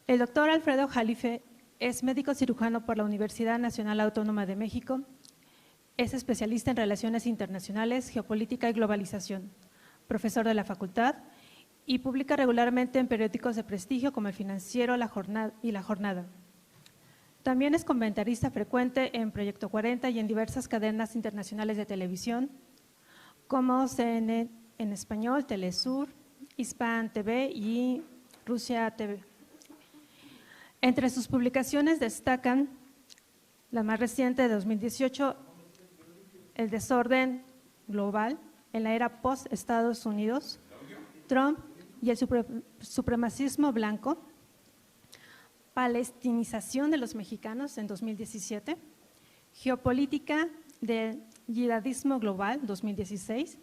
El doctor Alfredo Jalife es médico cirujano por la Universidad Nacional Autónoma de México. Es especialista en relaciones internacionales, geopolítica y globalización, profesor de la facultad y publica regularmente en periódicos de prestigio como El Financiero y La Jornada. También es comentarista frecuente en Proyecto 40 y en diversas cadenas internacionales de televisión, como CNN en español, Telesur, Hispan TV y Rusia TV. Entre sus publicaciones destacan la más reciente de 2018, El desorden global en la era post-Estados Unidos, Trump y el supremacismo blanco, Palestinización de los mexicanos en 2017, Geopolítica del yihadismo global 2016,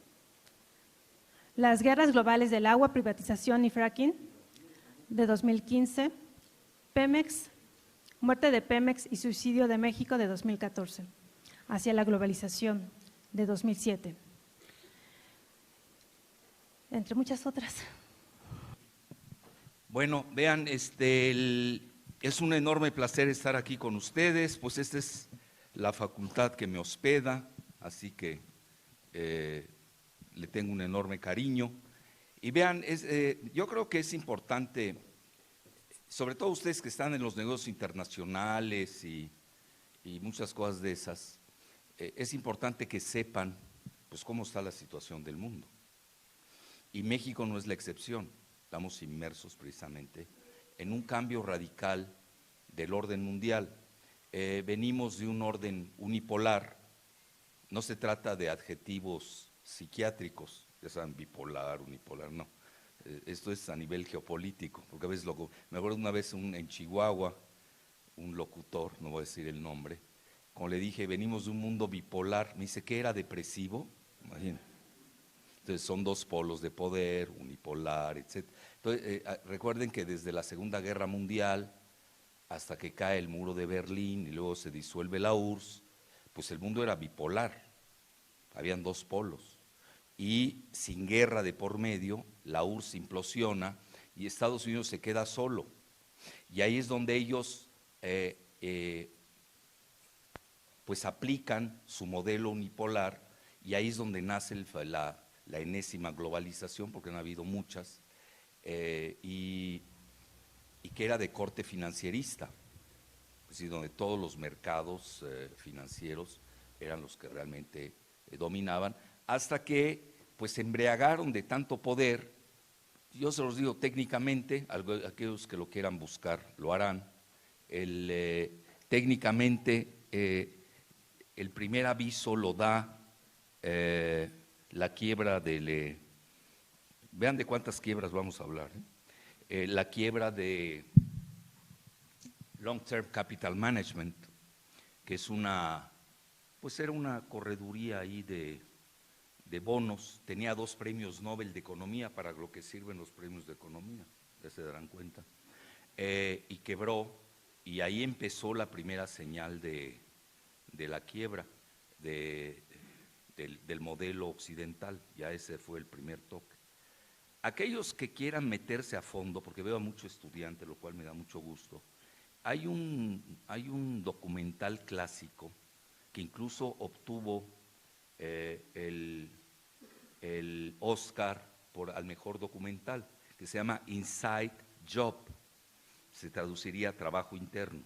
Las guerras globales del agua, privatización y fracking de 2015, Pemex, muerte de Pemex y suicidio de México de 2014, hacia la globalización de 2007, entre muchas otras. Bueno, vean, es un enorme placer estar aquí con ustedes, pues esta es la facultad que me hospeda, así que le tengo un enorme cariño. Y vean, yo creo que es importante, sobre todo ustedes que están en los negocios internacionales y muchas cosas de esas, es importante que sepan pues cómo está la situación del mundo. Y México no es la excepción, estamos inmersos precisamente en un cambio radical del orden mundial. Venimos de un orden unipolar, no se trata de adjetivos psiquiátricos, ya saben, bipolar, unipolar, no. Esto es a nivel geopolítico, porque a veces me acuerdo una vez en Chihuahua, un locutor, no voy a decir el nombre, cuando le dije, venimos de un mundo bipolar, me dice, ¿qué era depresivo? Imagínate. Entonces son dos polos de poder, unipolar, etc. Entonces recuerden que desde la Segunda Guerra Mundial hasta que cae el muro de Berlín y luego se disuelve la URSS, pues el mundo era bipolar, habían dos polos. Y sin guerra de por medio, la URSS implosiona y Estados Unidos se queda solo. Y ahí es donde ellos pues aplican su modelo unipolar y ahí es donde nace la enésima globalización, porque han habido muchas, y que era de corte financierista, es decir, donde todos los mercados financieros eran los que realmente dominaban, hasta que pues se embriagaron de tanto poder. Yo se los digo técnicamente, aquellos que lo quieran buscar lo harán, técnicamente el primer aviso lo da la quiebra vean de cuántas quiebras vamos a hablar, la quiebra de Long Term Capital Management, que es pues era una correduría ahí de bonos, tenía 2 premios Nobel de Economía, para lo que sirven los premios de Economía, ya se darán cuenta, y quebró, y ahí empezó la primera señal de la quiebra del modelo occidental, ya ese fue el primer toque. Aquellos que quieran meterse a fondo, porque veo a mucho estudiante, lo cual me da mucho gusto, hay un documental clásico que incluso obtuvo el Oscar al mejor documental, que se llama Inside Job, se traduciría trabajo interno.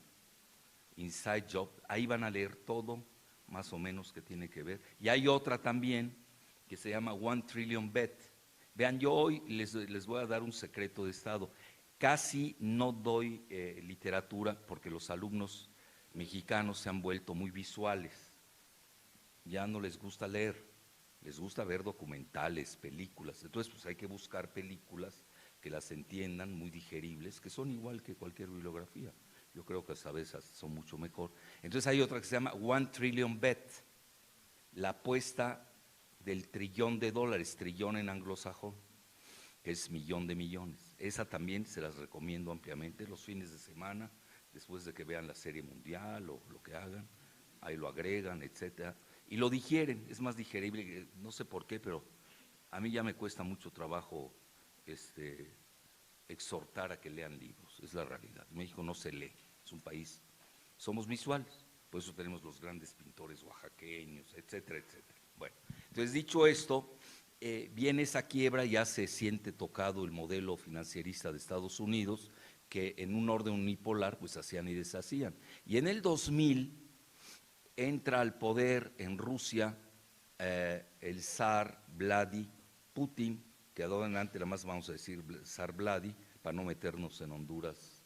Inside Job, ahí van a leer todo más o menos que tiene que ver. Y hay otra también que se llama One Trillion Bet. Vean, yo hoy les voy a dar un secreto de Estado. Casi no doy literatura porque los alumnos mexicanos se han vuelto muy visuales. Ya no les gusta leer, les gusta ver documentales, películas. Entonces, pues hay que buscar películas que las entiendan, muy digeribles, que son igual que cualquier bibliografía. Yo creo que a veces son mucho mejor. Entonces hay otra que se llama One Trillion Bet, la apuesta del $1 trillón, trillón en anglosajón, que es millón de millones. Esa también se las recomiendo ampliamente los fines de semana, después de que vean la serie mundial o lo que hagan, ahí lo agregan, etcétera, y lo digieren, es más digerible, no sé por qué, pero a mí ya me cuesta mucho trabajo exhortar a que lean libros, es la realidad. México no se lee, es un país, somos visuales, por eso tenemos los grandes pintores oaxaqueños, etcétera, etcétera. Bueno, entonces dicho esto, viene esa quiebra, ya se siente tocado el modelo financierista de Estados Unidos, que en un orden unipolar pues hacían y deshacían. Y en el 2000 entra al poder en Rusia el zar Vladimir Putin, que de ahora en adelante nada más vamos a decir zar Vladi, para no meternos en honduras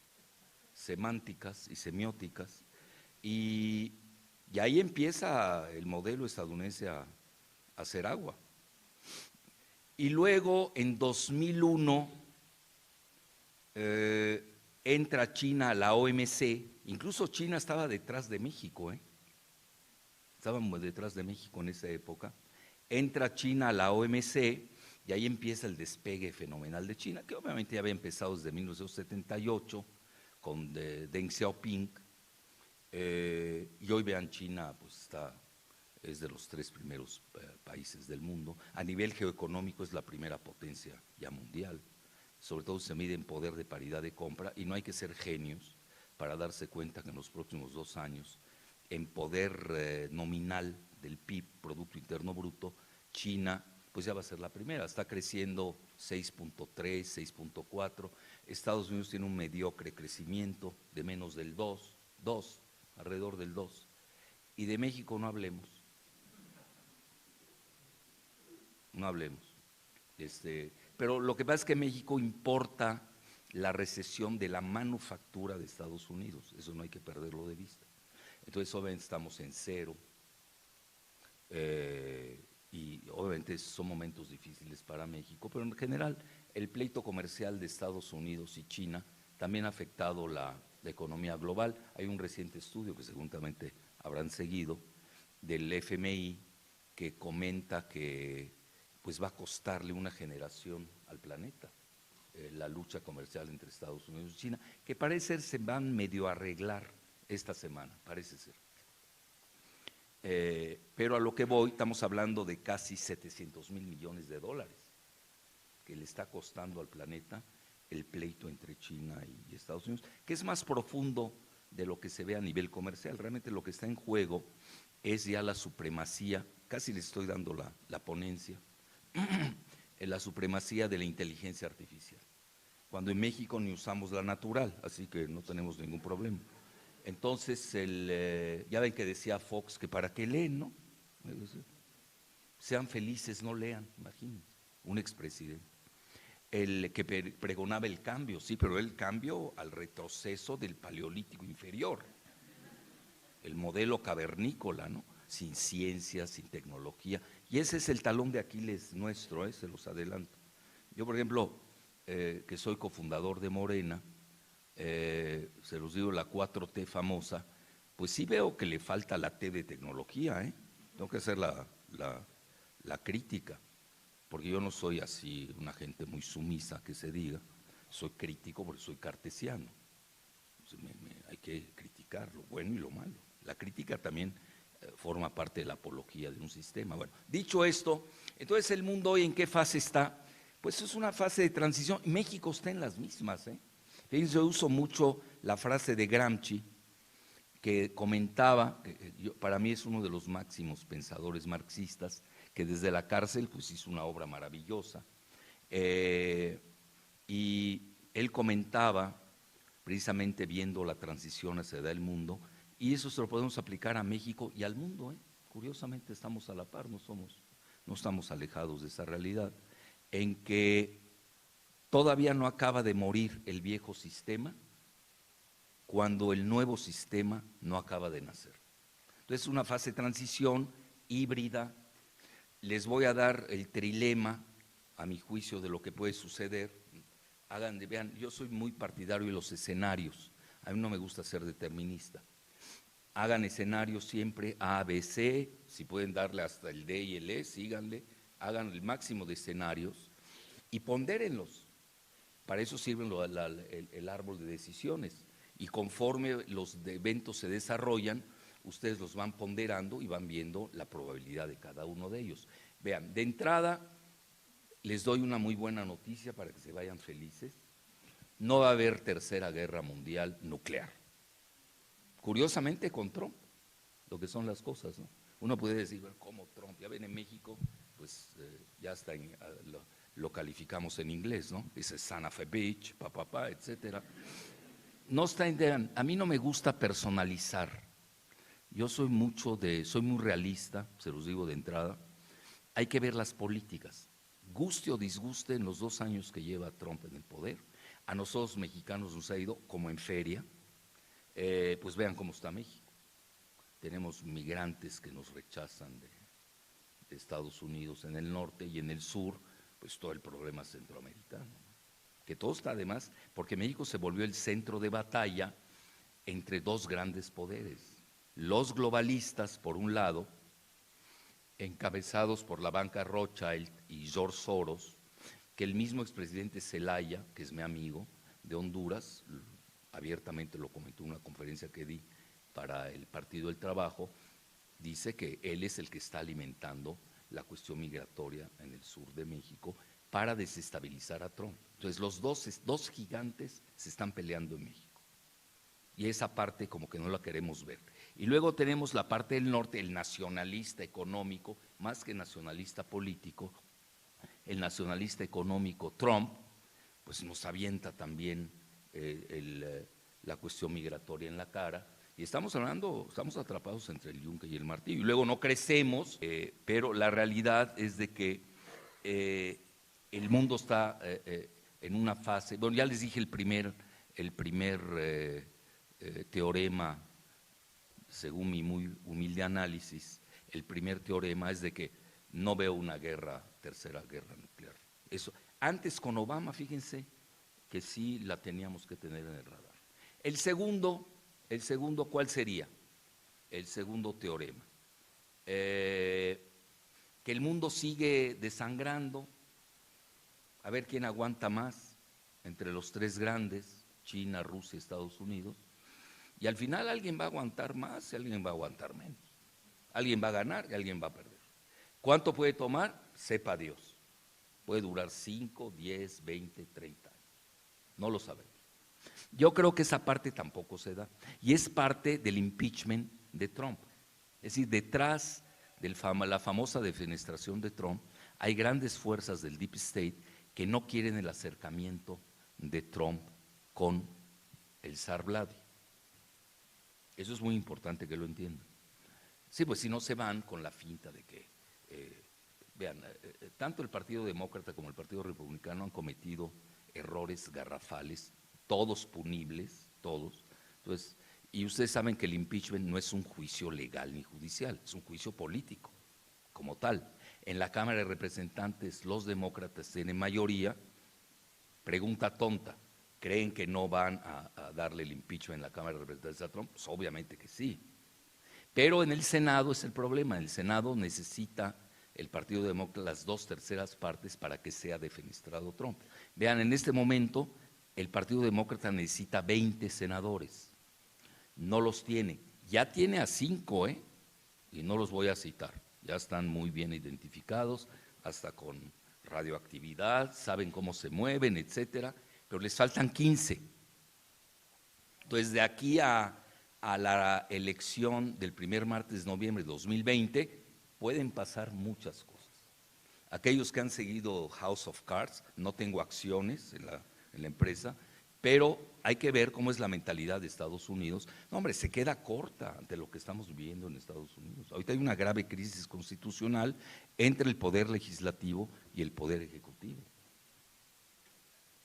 semánticas y semióticas, y ahí empieza el modelo estadounidense a hacer agua. Y luego en 2001 entra China a la OMC, incluso China estaba detrás de México, estábamos detrás de México en esa época, entra China a la OMC y ahí empieza el despegue fenomenal de China, que obviamente ya había empezado desde 1978 con Deng Xiaoping, y hoy vean China pues es de los 3 primeros países del mundo, a nivel geoeconómico es la primera potencia ya mundial, sobre todo se mide en poder de paridad de compra y no hay que ser genios para darse cuenta que en los próximos 2 años en poder nominal del PIB, Producto Interno Bruto, China pues ya va a ser la primera, está creciendo 6.3, 6.4, Estados Unidos tiene un mediocre crecimiento de menos del 2, alrededor del 2, y de México no hablemos, pero lo que pasa es que México importa la recesión de la manufactura de Estados Unidos, eso no hay que perderlo de vista. Entonces obviamente estamos en cero, y obviamente son momentos difíciles para México, pero en general el pleito comercial de Estados Unidos y China también ha afectado la economía global. Hay un reciente estudio que seguramente habrán seguido del FMI que comenta que pues va a costarle una generación al planeta la lucha comercial entre Estados Unidos y China, que parece ser se van medio a arreglar esta semana, parece ser. Pero a lo que voy, estamos hablando de casi 700,000 millones de dólares que le está costando al planeta el pleito entre China y Estados Unidos, que es más profundo de lo que se ve a nivel comercial. Realmente lo que está en juego es ya la supremacía, casi le estoy dando la ponencia, en la supremacía de la inteligencia artificial, cuando en México ni usamos la natural, así que no tenemos ningún problema. Entonces, ya ven que decía Fox que para qué leen, ¿no? Sean felices, no lean, imagínense, un expresidente. El que pregonaba el cambio, sí, pero el cambio al retroceso del Paleolítico inferior, el modelo cavernícola, ¿no? Sin ciencia, sin tecnología, y ese es el talón de Aquiles nuestro, se los adelanto. Yo, por ejemplo, que soy cofundador de Morena, se los digo, la 4T famosa, pues sí veo que le falta la T de tecnología, tengo que hacer la crítica, porque yo no soy así una gente muy sumisa que se diga, soy crítico porque soy cartesiano, hay que criticar lo bueno y lo malo, la crítica también forma parte de la apología de un sistema. Bueno, dicho esto, entonces el mundo hoy ¿en qué fase está? Pues es una fase de transición, México está en las mismas, Fíjense, yo uso mucho la frase de Gramsci, que comentaba, para mí es uno de los máximos pensadores marxistas, que desde la cárcel pues hizo una obra maravillosa, y él comentaba, precisamente viendo la transición hacia el mundo, y eso se lo podemos aplicar a México y al mundo, curiosamente estamos a la par, no estamos alejados de esa realidad, en que todavía no acaba de morir el viejo sistema cuando el nuevo sistema no acaba de nacer. Entonces, una fase de transición híbrida. Les voy a dar el trilema, a mi juicio, de lo que puede suceder. Vean, yo soy muy partidario de los escenarios. A mí no me gusta ser determinista. Hagan escenarios siempre A, B, C. Si pueden darle hasta el D y el E, síganle. Hagan el máximo de escenarios y pondérenlos. Para eso sirve el árbol de decisiones, y conforme los eventos se desarrollan, ustedes los van ponderando y van viendo la probabilidad de cada uno de ellos. Vean, de entrada les doy una muy buena noticia para que se vayan felices. no va a haber tercera guerra mundial nuclear. Curiosamente con Trump, lo que son las cosas, ¿no? Uno puede decir, bueno, ¿cómo Trump? Ya ven en México, pues ya está lo calificamos en inglés, ¿no? Dice son of a bitch, etcétera. No está a mí no me gusta personalizar. Yo soy muy realista, se los digo de entrada. Hay que ver las políticas. Guste o disguste en los 2 años que lleva Trump en el poder. A nosotros mexicanos nos ha ido como en feria. Pues vean cómo está México. Tenemos migrantes que nos rechazan de Estados Unidos en el norte y en el sur, pues todo el problema centroamericano. Que todo está además, porque México se volvió el centro de batalla entre 2 grandes poderes. Los globalistas, por un lado, encabezados por la banca Rothschild y George Soros, que el mismo expresidente Zelaya, que es mi amigo, de Honduras, abiertamente lo comentó en una conferencia que di para el Partido del Trabajo, dice que él es el que está alimentando la cuestión migratoria en el sur de México para desestabilizar a Trump. Entonces los dos gigantes se están peleando en México. Y esa parte como que no la queremos ver. Y luego tenemos la parte del norte, el nacionalista económico, más que nacionalista político, el nacionalista económico Trump, pues nos avienta también la cuestión migratoria en la cara. Y estamos atrapados entre el yunque y el martillo. Y luego no crecemos, pero la realidad es de que el mundo está en una fase, bueno, ya les dije el primer teorema, según mi muy humilde análisis, el primer teorema es de que no veo una tercera guerra nuclear. Eso, antes con Obama, fíjense que sí la teníamos que tener en el radar. El segundo, ¿cuál sería? El segundo teorema. Que el mundo sigue desangrando, a ver quién aguanta más entre los 3 grandes, China, Rusia, Estados Unidos, y al final alguien va a aguantar más y alguien va a aguantar menos. Alguien va a ganar y alguien va a perder. ¿Cuánto puede tomar? Sepa Dios. Puede durar 5, 10, 20, 30 años. No lo sabemos. Yo creo que esa parte tampoco se da. Y es parte del impeachment de Trump. Es decir, detrás de la famosa defenestración de Trump, hay grandes fuerzas del Deep State que no quieren el acercamiento de Trump con el zar Vladi. Eso es muy importante que lo entiendan. Sí, pues si no se van con la finta de que, vean, tanto el Partido Demócrata como el Partido Republicano han cometido errores garrafales, todos punibles, todos. Entonces, y ustedes saben que el impeachment no es un juicio legal ni judicial, es un juicio político, como tal. En la Cámara de Representantes los demócratas tienen mayoría. Pregunta tonta, ¿creen que no van a darle el impeachment en la Cámara de Representantes a Trump? Pues obviamente que sí. Pero en el Senado es el problema, el Senado necesita el Partido Demócrata las 2/3 partes para que sea defenestrado Trump. Vean, en este momento el Partido Demócrata necesita 20 senadores, no los tiene, ya tiene a 5, y no los voy a citar, ya están muy bien identificados, hasta con radioactividad, saben cómo se mueven, etcétera, pero les faltan 15. Entonces, de aquí a la elección del primer martes de noviembre de 2020, pueden pasar muchas cosas. Aquellos que han seguido House of Cards, no tengo acciones en la empresa, pero hay que ver cómo es la mentalidad de Estados Unidos. No, hombre, se queda corta ante lo que estamos viviendo en Estados Unidos. Ahorita hay una grave crisis constitucional entre el poder legislativo y el poder ejecutivo,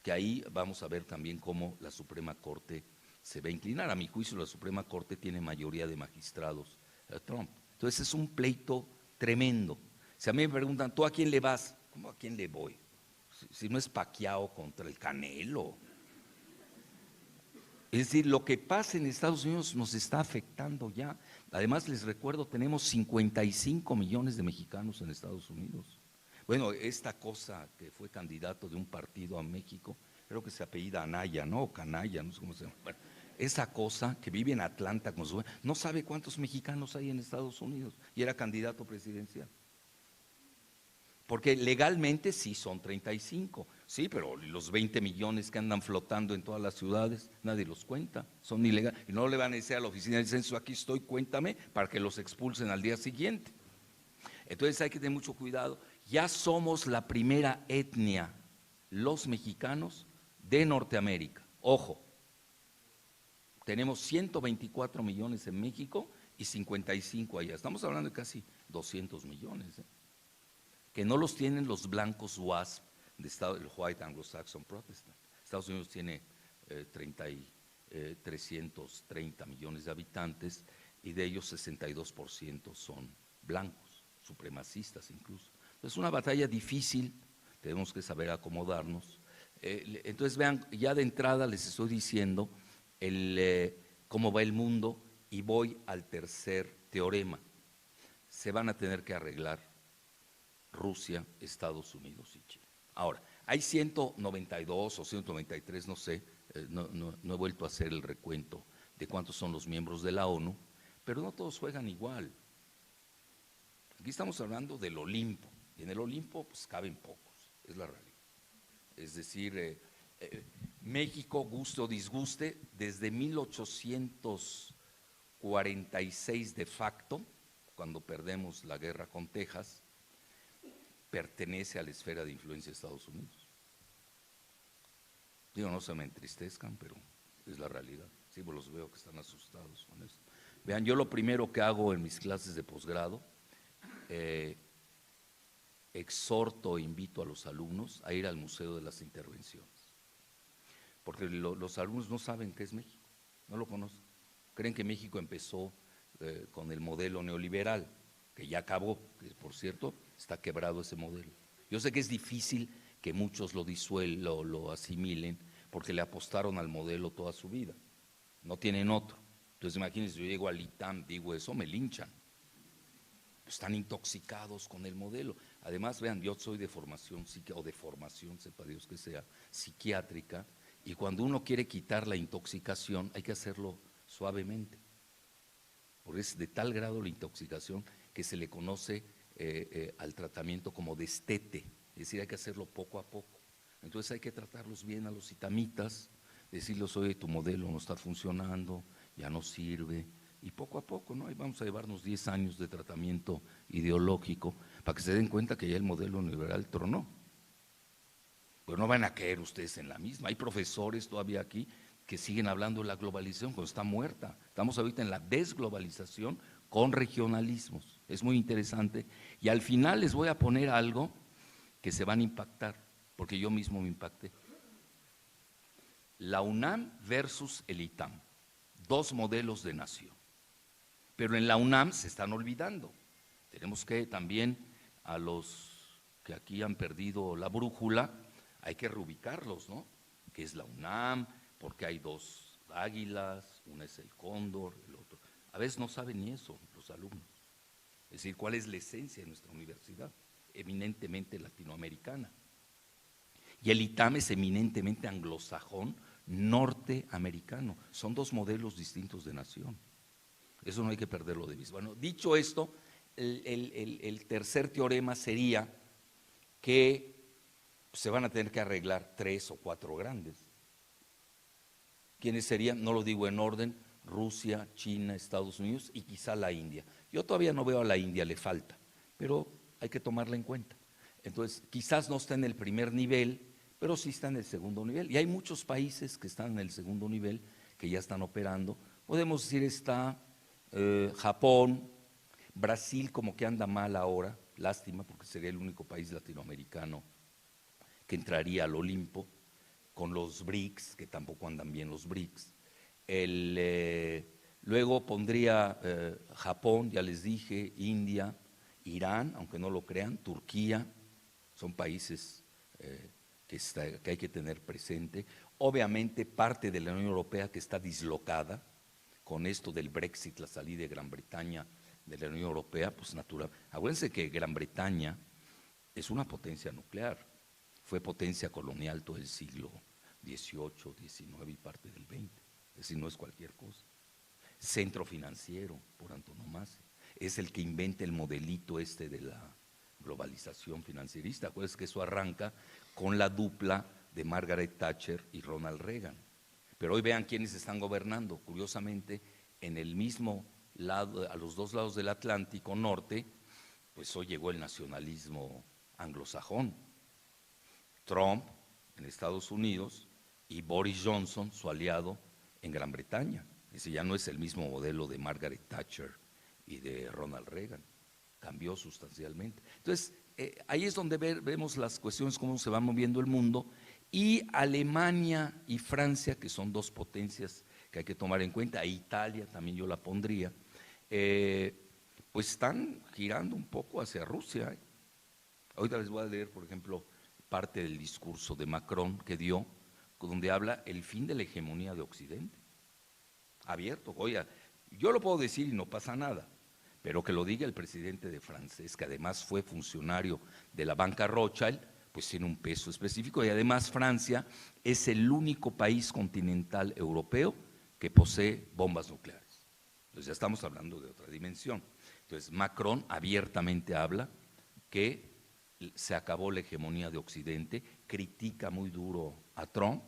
que ahí vamos a ver también cómo la Suprema Corte se va a inclinar. A mi juicio, la Suprema Corte tiene mayoría de magistrados Trump. Entonces es un pleito tremendo. Si a mí me preguntan, ¿tú a quién le vas? ¿Cómo a quién le voy? Si no es Pacquiao contra el Canelo. Es decir, lo que pasa en Estados Unidos nos está afectando ya. Además, les recuerdo, tenemos 55 millones de mexicanos en Estados Unidos. Bueno, esta cosa que fue candidato de un partido a México, creo que se apellida Anaya, ¿no? O Canaya, no sé cómo se llama. Bueno, esa cosa que vive en Atlanta con su... no sabe cuántos mexicanos hay en Estados Unidos y era candidato presidencial. Porque legalmente sí son 35, sí, pero los 20 millones que andan flotando en todas las ciudades, nadie los cuenta, son ilegales. Y no le van a decir a la oficina del censo, aquí estoy, cuéntame, para que los expulsen al día siguiente. Entonces hay que tener mucho cuidado. Ya somos la primera etnia, los mexicanos, de Norteamérica. Ojo, tenemos 124 millones en México y 55 allá. Estamos hablando de casi 200 millones, que no los tienen los blancos WASP, el White Anglo-Saxon Protestant. Estados Unidos tiene 330 millones de habitantes y de ellos 62% son blancos, supremacistas incluso. Es una batalla difícil, tenemos que saber acomodarnos. Entonces vean, ya de entrada les estoy diciendo cómo va el mundo y voy al tercer teorema. Se van a tener que arreglar Rusia, Estados Unidos y China. Ahora, hay 192 o 193, no sé, no he vuelto a hacer el recuento de cuántos son los miembros de la ONU, pero no todos juegan igual. Aquí estamos hablando del Olimpo, y en el Olimpo pues caben pocos, es la realidad. Es decir, México, guste o disguste, desde 1846 de facto, cuando perdemos la guerra con Texas, pertenece a la esfera de influencia de Estados Unidos. Digo, no se me entristezcan, pero es la realidad. Sí, pues los veo que están asustados con esto. Vean, yo lo primero que hago en mis clases de posgrado, exhorto e invito a los alumnos a ir al Museo de las Intervenciones. Porque los alumnos no saben qué es México, no lo conocen. Creen que México empezó con el modelo neoliberal, que ya acabó, que por cierto está quebrado ese modelo. Yo sé que es difícil que muchos lo asimilen, porque le apostaron al modelo toda su vida, no tienen otro. Entonces imagínense, yo llego al ITAM, digo eso, me linchan. Están intoxicados con el modelo. Además, vean, yo soy de formación, sepa Dios que sea, psiquiátrica, y cuando uno quiere quitar la intoxicación, hay que hacerlo suavemente, porque es de tal grado la intoxicación que se le conoce al tratamiento como destete, es decir, hay que hacerlo poco a poco. Entonces hay que tratarlos bien a los itamitas, decirles, oye, tu modelo no está funcionando, ya no sirve, y poco a poco, ¿no? Ahí vamos a llevarnos 10 años de tratamiento ideológico para que se den cuenta que ya el modelo neoliberal tronó. Pero no van a caer ustedes en la misma. Hay profesores todavía aquí que siguen hablando de la globalización cuando está muerta. Estamos ahorita en la desglobalización con regionalismos. Es muy interesante. Y al final les voy a poner algo que se van a impactar, porque yo mismo me impacté. La UNAM versus el ITAM, dos modelos de nación. Pero en la UNAM se están olvidando. Tenemos que también a los que aquí han perdido la brújula, hay que reubicarlos, ¿no? ¿Qué es la UNAM? Porque hay dos águilas, una es el cóndor, el otro. A veces no saben ni eso los alumnos. Es decir, ¿cuál es la esencia de nuestra universidad? Eminentemente latinoamericana. Y el ITAM es eminentemente anglosajón, norteamericano. Son dos modelos distintos de nación. Eso no hay que perderlo de vista. Bueno, dicho esto, el tercer teorema sería que se van a tener que arreglar 3 o 4 grandes. ¿Quiénes serían? No lo digo en orden: Rusia, China, Estados Unidos y quizá la India. Yo todavía no veo a la India, le falta, pero hay que tomarla en cuenta. Entonces, quizás no está en el primer nivel, pero sí está en el segundo nivel. Y hay muchos países que están en el segundo nivel, que ya están operando. Podemos decir está Japón, Brasil como que anda mal ahora, lástima, porque sería el único país latinoamericano que entraría al Olimpo, con los BRICS, que tampoco andan bien los BRICS. Luego pondría Japón, ya les dije, India, Irán, aunque no lo crean, Turquía, son países que hay que tener presente. Obviamente parte de la Unión Europea que está dislocada con esto del Brexit, la salida de Gran Bretaña de la Unión Europea, pues natural. Acuérdense que Gran Bretaña es una potencia nuclear, fue potencia colonial todo el siglo XVIII, XIX y parte del XX, es decir, no es cualquier cosa. Centro financiero, por antonomasia, es el que inventa el modelito este de globalización financierista. Acuérdense que eso arranca con la dupla de Margaret Thatcher y Ronald Reagan. Pero hoy vean quiénes están gobernando. Curiosamente, en el mismo lado, a los dos lados del Atlántico norte, pues hoy llegó el nacionalismo anglosajón. Trump en Estados Unidos y Boris Johnson, su aliado, en Gran Bretaña. Ese ya no es el mismo modelo de Margaret Thatcher y de Ronald Reagan. Cambió sustancialmente. Entonces, ahí es donde vemos las cuestiones, cómo se va moviendo el mundo, y Alemania y Francia, que son dos potencias que hay que tomar en cuenta, e Italia también yo la pondría, pues están girando un poco hacia Rusia. Ahorita les voy a leer, por ejemplo, parte del discurso de Macron que dio, donde habla el fin de la hegemonía de Occidente. Abierto, oiga, yo lo puedo decir y no pasa nada, pero que lo diga el presidente de Francia, que además fue funcionario de la banca Rothschild, pues tiene un peso específico, y además Francia es el único país continental europeo que posee bombas nucleares. Entonces ya estamos hablando de otra dimensión. Entonces Macron abiertamente habla que se acabó la hegemonía de Occidente, critica muy duro a Trump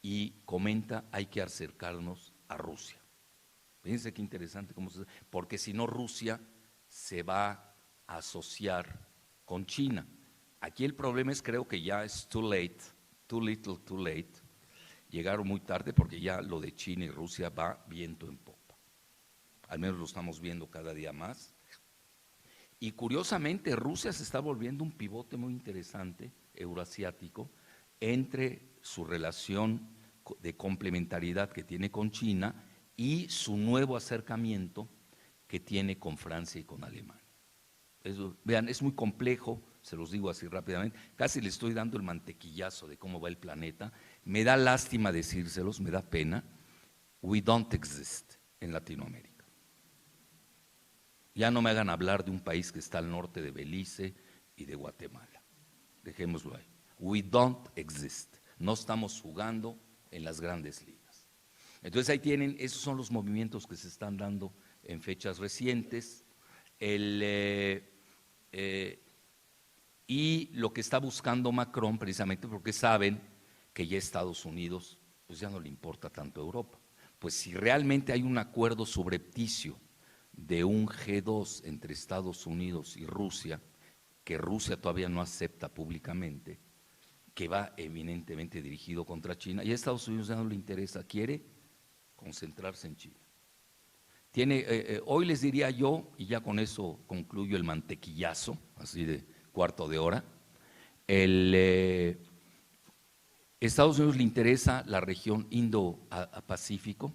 y comenta hay que acercarnos a Rusia. Fíjense qué interesante, porque si no Rusia se va a asociar con China. Aquí el problema es, creo que ya es too late, too little, too late. Llegaron muy tarde porque ya lo de China y Rusia va viento en popa. Al menos lo estamos viendo cada día más. Y curiosamente Rusia se está volviendo un pivote muy interesante, euroasiático, entre su relación de complementariedad que tiene con China y su nuevo acercamiento que tiene con Francia y con Alemania. Eso, vean, es muy complejo, se los digo así rápidamente, casi le estoy dando el mantequillazo de cómo va el planeta. Me da lástima decírselos, me da pena. We don't exist en Latinoamérica. Ya no me hagan hablar de un país que está al norte de Belice y de Guatemala. Dejémoslo ahí. We don't exist. No estamos jugando en las grandes ligas. Entonces ahí tienen, esos son los movimientos que se están dando en fechas recientes. Y lo que está buscando Macron, precisamente porque saben que ya Estados Unidos, pues ya no le importa tanto a Europa. Pues si realmente hay un acuerdo subrepticio de un G2 entre Estados Unidos y Rusia, que Rusia todavía no acepta públicamente, que va eminentemente dirigido contra China, y a Estados Unidos ya no le interesa, quiere concentrarse en China. Hoy les diría yo, y ya con eso concluyo el mantequillazo, así de cuarto de hora, Estados Unidos le interesa la región Indo-Pacífico,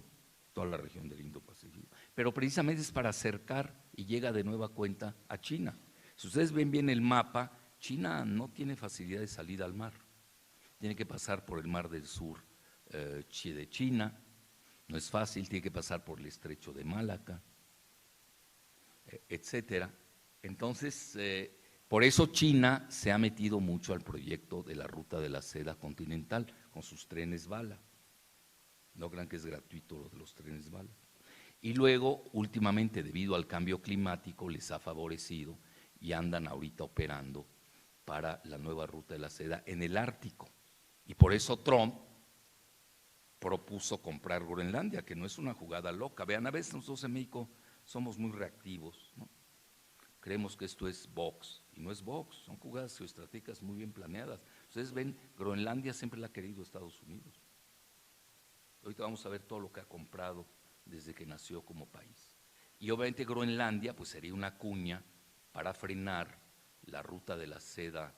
toda la región del Indo-Pacífico, pero precisamente es para acercar y llega de nueva cuenta a China. Si ustedes ven bien el mapa, China no tiene facilidad de salida al mar, tiene que pasar por el mar del sur de China, no es fácil, tiene que pasar por el estrecho de Malaca, etcétera. Entonces, por eso China se ha metido mucho al proyecto de la ruta de la seda continental con sus trenes bala. No crean que es gratuito lo de los trenes bala. Y luego, últimamente, debido al cambio climático, les ha favorecido y andan ahorita operando para la nueva ruta de la seda en el Ártico. Y por eso Trump propuso comprar Groenlandia, que no es una jugada loca. Vean, a veces nosotros en México somos muy reactivos, ¿no? Creemos que esto es Vox, y no es Vox, son jugadas geoestratégicas muy bien planeadas. Ustedes ven, Groenlandia siempre la ha querido Estados Unidos. Ahorita vamos a ver todo lo que ha comprado desde que nació como país. Y obviamente Groenlandia pues sería una cuña para frenar la ruta de la seda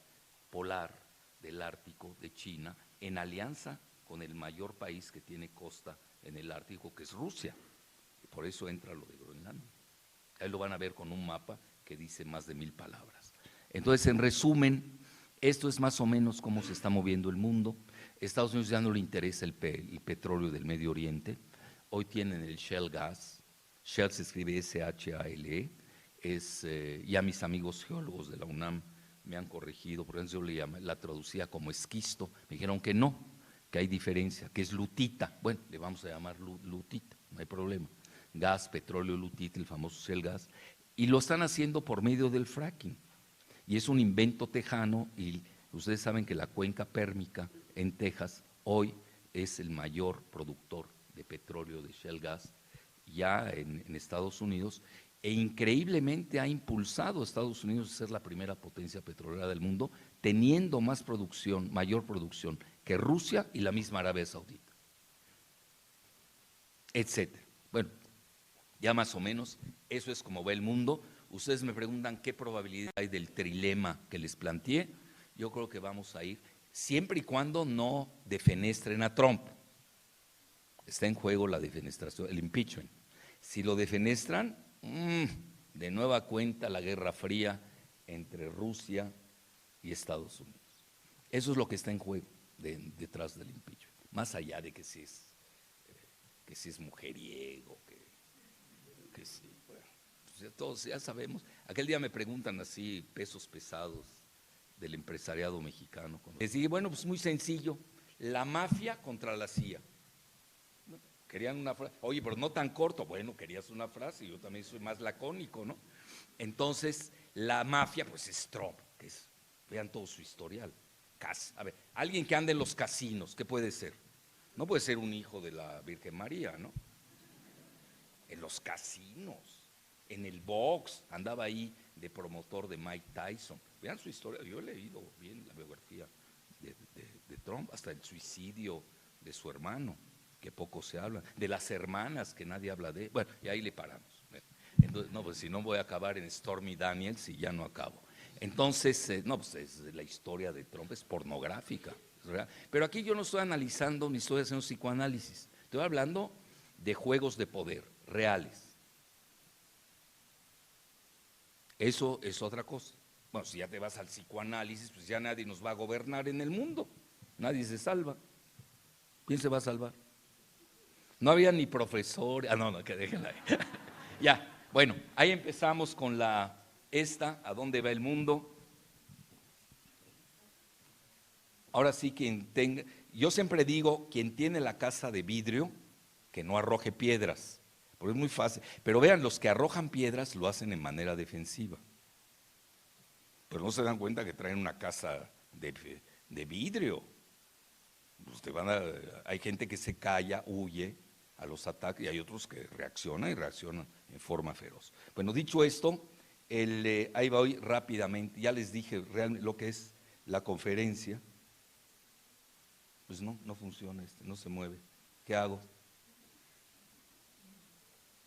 polar del Ártico de China en alianza con el mayor país que tiene costa en el Ártico, que es Rusia. Y por eso entra lo de Groenlandia. Ahí lo van a ver con un mapa que dice más de 1000 palabras. Entonces, en resumen, esto es más o menos cómo se está moviendo el mundo. Estados Unidos ya no le interesa el petróleo del Medio Oriente. Hoy tienen el Shell Gas. Shell se escribe S-H-A-L-E. Ya mis amigos geólogos de la UNAM me han corregido, por ejemplo, yo la traducía como esquisto. Me dijeron que no, que hay diferencia, que es lutita. Bueno, le vamos a llamar lutita, no hay problema. Gas, petróleo, lutita, el famoso Shell Gas. Y lo están haciendo por medio del fracking. y es un invento tejano, y ustedes saben que la cuenca pérmica en Texas hoy es el mayor productor de petróleo, de shale gas, ya en Estados Unidos, e increíblemente ha impulsado a Estados Unidos a ser la primera potencia petrolera del mundo, teniendo más producción, mayor producción que Rusia y la misma Arabia Saudita, etcétera. Bueno, ya más o menos eso es como va el mundo. Ustedes me preguntan qué probabilidad hay del trilema que les planteé. Yo creo que vamos a ir, siempre y cuando no defenestren a Trump. Está en juego la defenestración, el impeachment. Si lo defenestran, de nueva cuenta la Guerra Fría entre Rusia y Estados Unidos. Eso es lo que está en juego detrás del impeachment. Más allá de que si es mujeriego, que sí, bueno, pues todos ya sabemos. Aquel día me preguntan así pesos pesados del empresariado mexicano. Les dije, bueno, pues muy sencillo, la mafia contra la CIA. Querían una frase, oye, pero no tan corto. Bueno, querías una frase, yo también soy más lacónico, ¿no? Entonces, la mafia, pues es Trump, vean todo su historial. A ver, alguien que ande en los casinos, ¿qué puede ser? No puede ser un hijo de la Virgen María, ¿no? En los casinos, en el box, andaba ahí de promotor de Mike Tyson. Vean su historia, yo he leído bien la biografía de Trump, hasta el suicidio de su hermano, que poco se habla, de las hermanas que nadie habla de. Bueno, y ahí le paramos. Entonces, no, pues si no voy a acabar en Stormy Daniels y ya no acabo. Entonces, no, pues la historia de Trump es pornográfica, ¿verdad? Pero aquí yo no estoy analizando ni estoy haciendo psicoanálisis, estoy hablando de juegos de poder reales. Eso es otra cosa. Bueno, si ya te vas al psicoanálisis, pues ya nadie nos va a gobernar en el mundo, nadie se salva. ¿Quién se va a salvar? No había ni profesor, no, que déjenla ahí. Ya, bueno, ahí empezamos con ¿a dónde va el mundo? Ahora sí, yo siempre digo, quien tiene la casa de vidrio, que no arroje piedras, porque es muy fácil. Pero vean, los que arrojan piedras lo hacen en manera defensiva. Pero no se dan cuenta que traen una casa de vidrio. Pues hay gente que se calla, huye a los ataques, y hay otros que reaccionan y reaccionan en forma feroz. Bueno, dicho esto, ahí va hoy rápidamente, ya les dije realmente lo que es la conferencia. Pues no funciona, no se mueve. ¿Qué hago?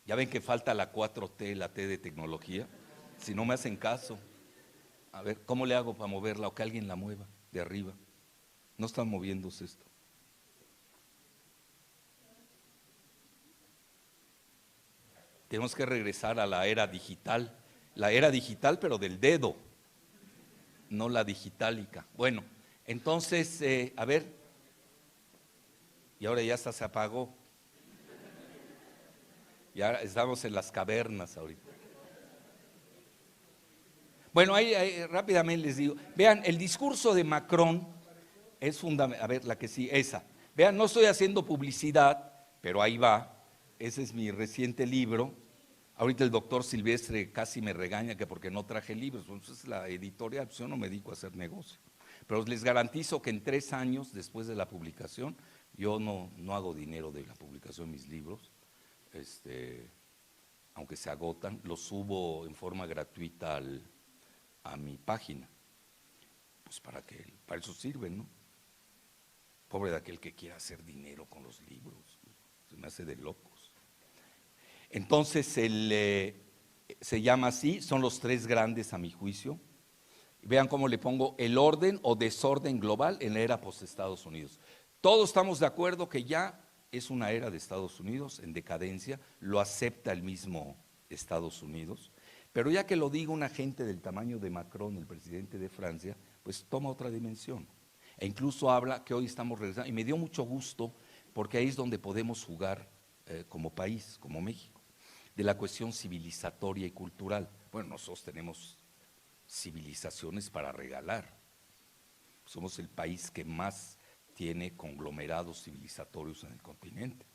Ya ven que falta la 4T, la T de tecnología. Si no me hacen caso, a ver, ¿cómo le hago para moverla o que alguien la mueva de arriba? No están moviéndose esto. Tenemos que regresar a la era digital pero del dedo, no la digitálica. Bueno, entonces, a ver, y ahora ya hasta se apagó. Ya estamos en las cavernas ahorita. Bueno, ahí rápidamente les digo, vean, el discurso de Macron es fundamental. A ver, la que sí, esa. Vean, no estoy haciendo publicidad, pero ahí va. Ese es mi reciente libro. Ahorita el doctor Silvestre casi me regaña que porque no traje libros. Entonces la editorial, pues yo no me dedico a hacer negocio. Pero les garantizo que en 3 años después de la publicación, yo no hago dinero de la publicación de mis libros. Aunque se agotan, los subo en forma gratuita a mi página. Pues para eso sirven, ¿no? Pobre de aquel que quiera hacer dinero con los libros, se me hace de locos. Entonces, se llama así, son los 3 grandes a mi juicio. Vean cómo le pongo el orden o desorden global en la era post-Estados Unidos. Todos estamos de acuerdo que ya es una era de Estados Unidos en decadencia, lo acepta el mismo Estados Unidos, pero ya que lo diga una gente del tamaño de Macron, el presidente de Francia, pues toma otra dimensión. E incluso habla que hoy estamos regresando, y me dio mucho gusto porque ahí es donde podemos jugar como país, como México, de la cuestión civilizatoria y cultural. Bueno, nosotros tenemos civilizaciones para regalar. Somos el país que más tiene conglomerados civilizatorios en el continente.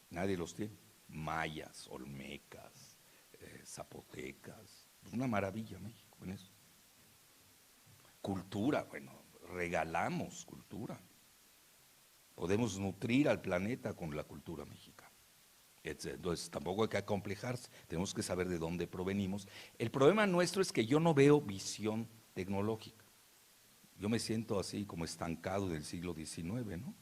Nadie los tiene. Mayas, olmecas, zapotecas, Pues una maravilla México en eso. Cultura, bueno, regalamos cultura. Podemos nutrir al planeta con la cultura mexicana. Entonces tampoco hay que acomplejarse, tenemos que saber de dónde provenimos. El problema nuestro es que yo no veo visión tecnológica. Yo me siento así como estancado del siglo XIX, ¿no?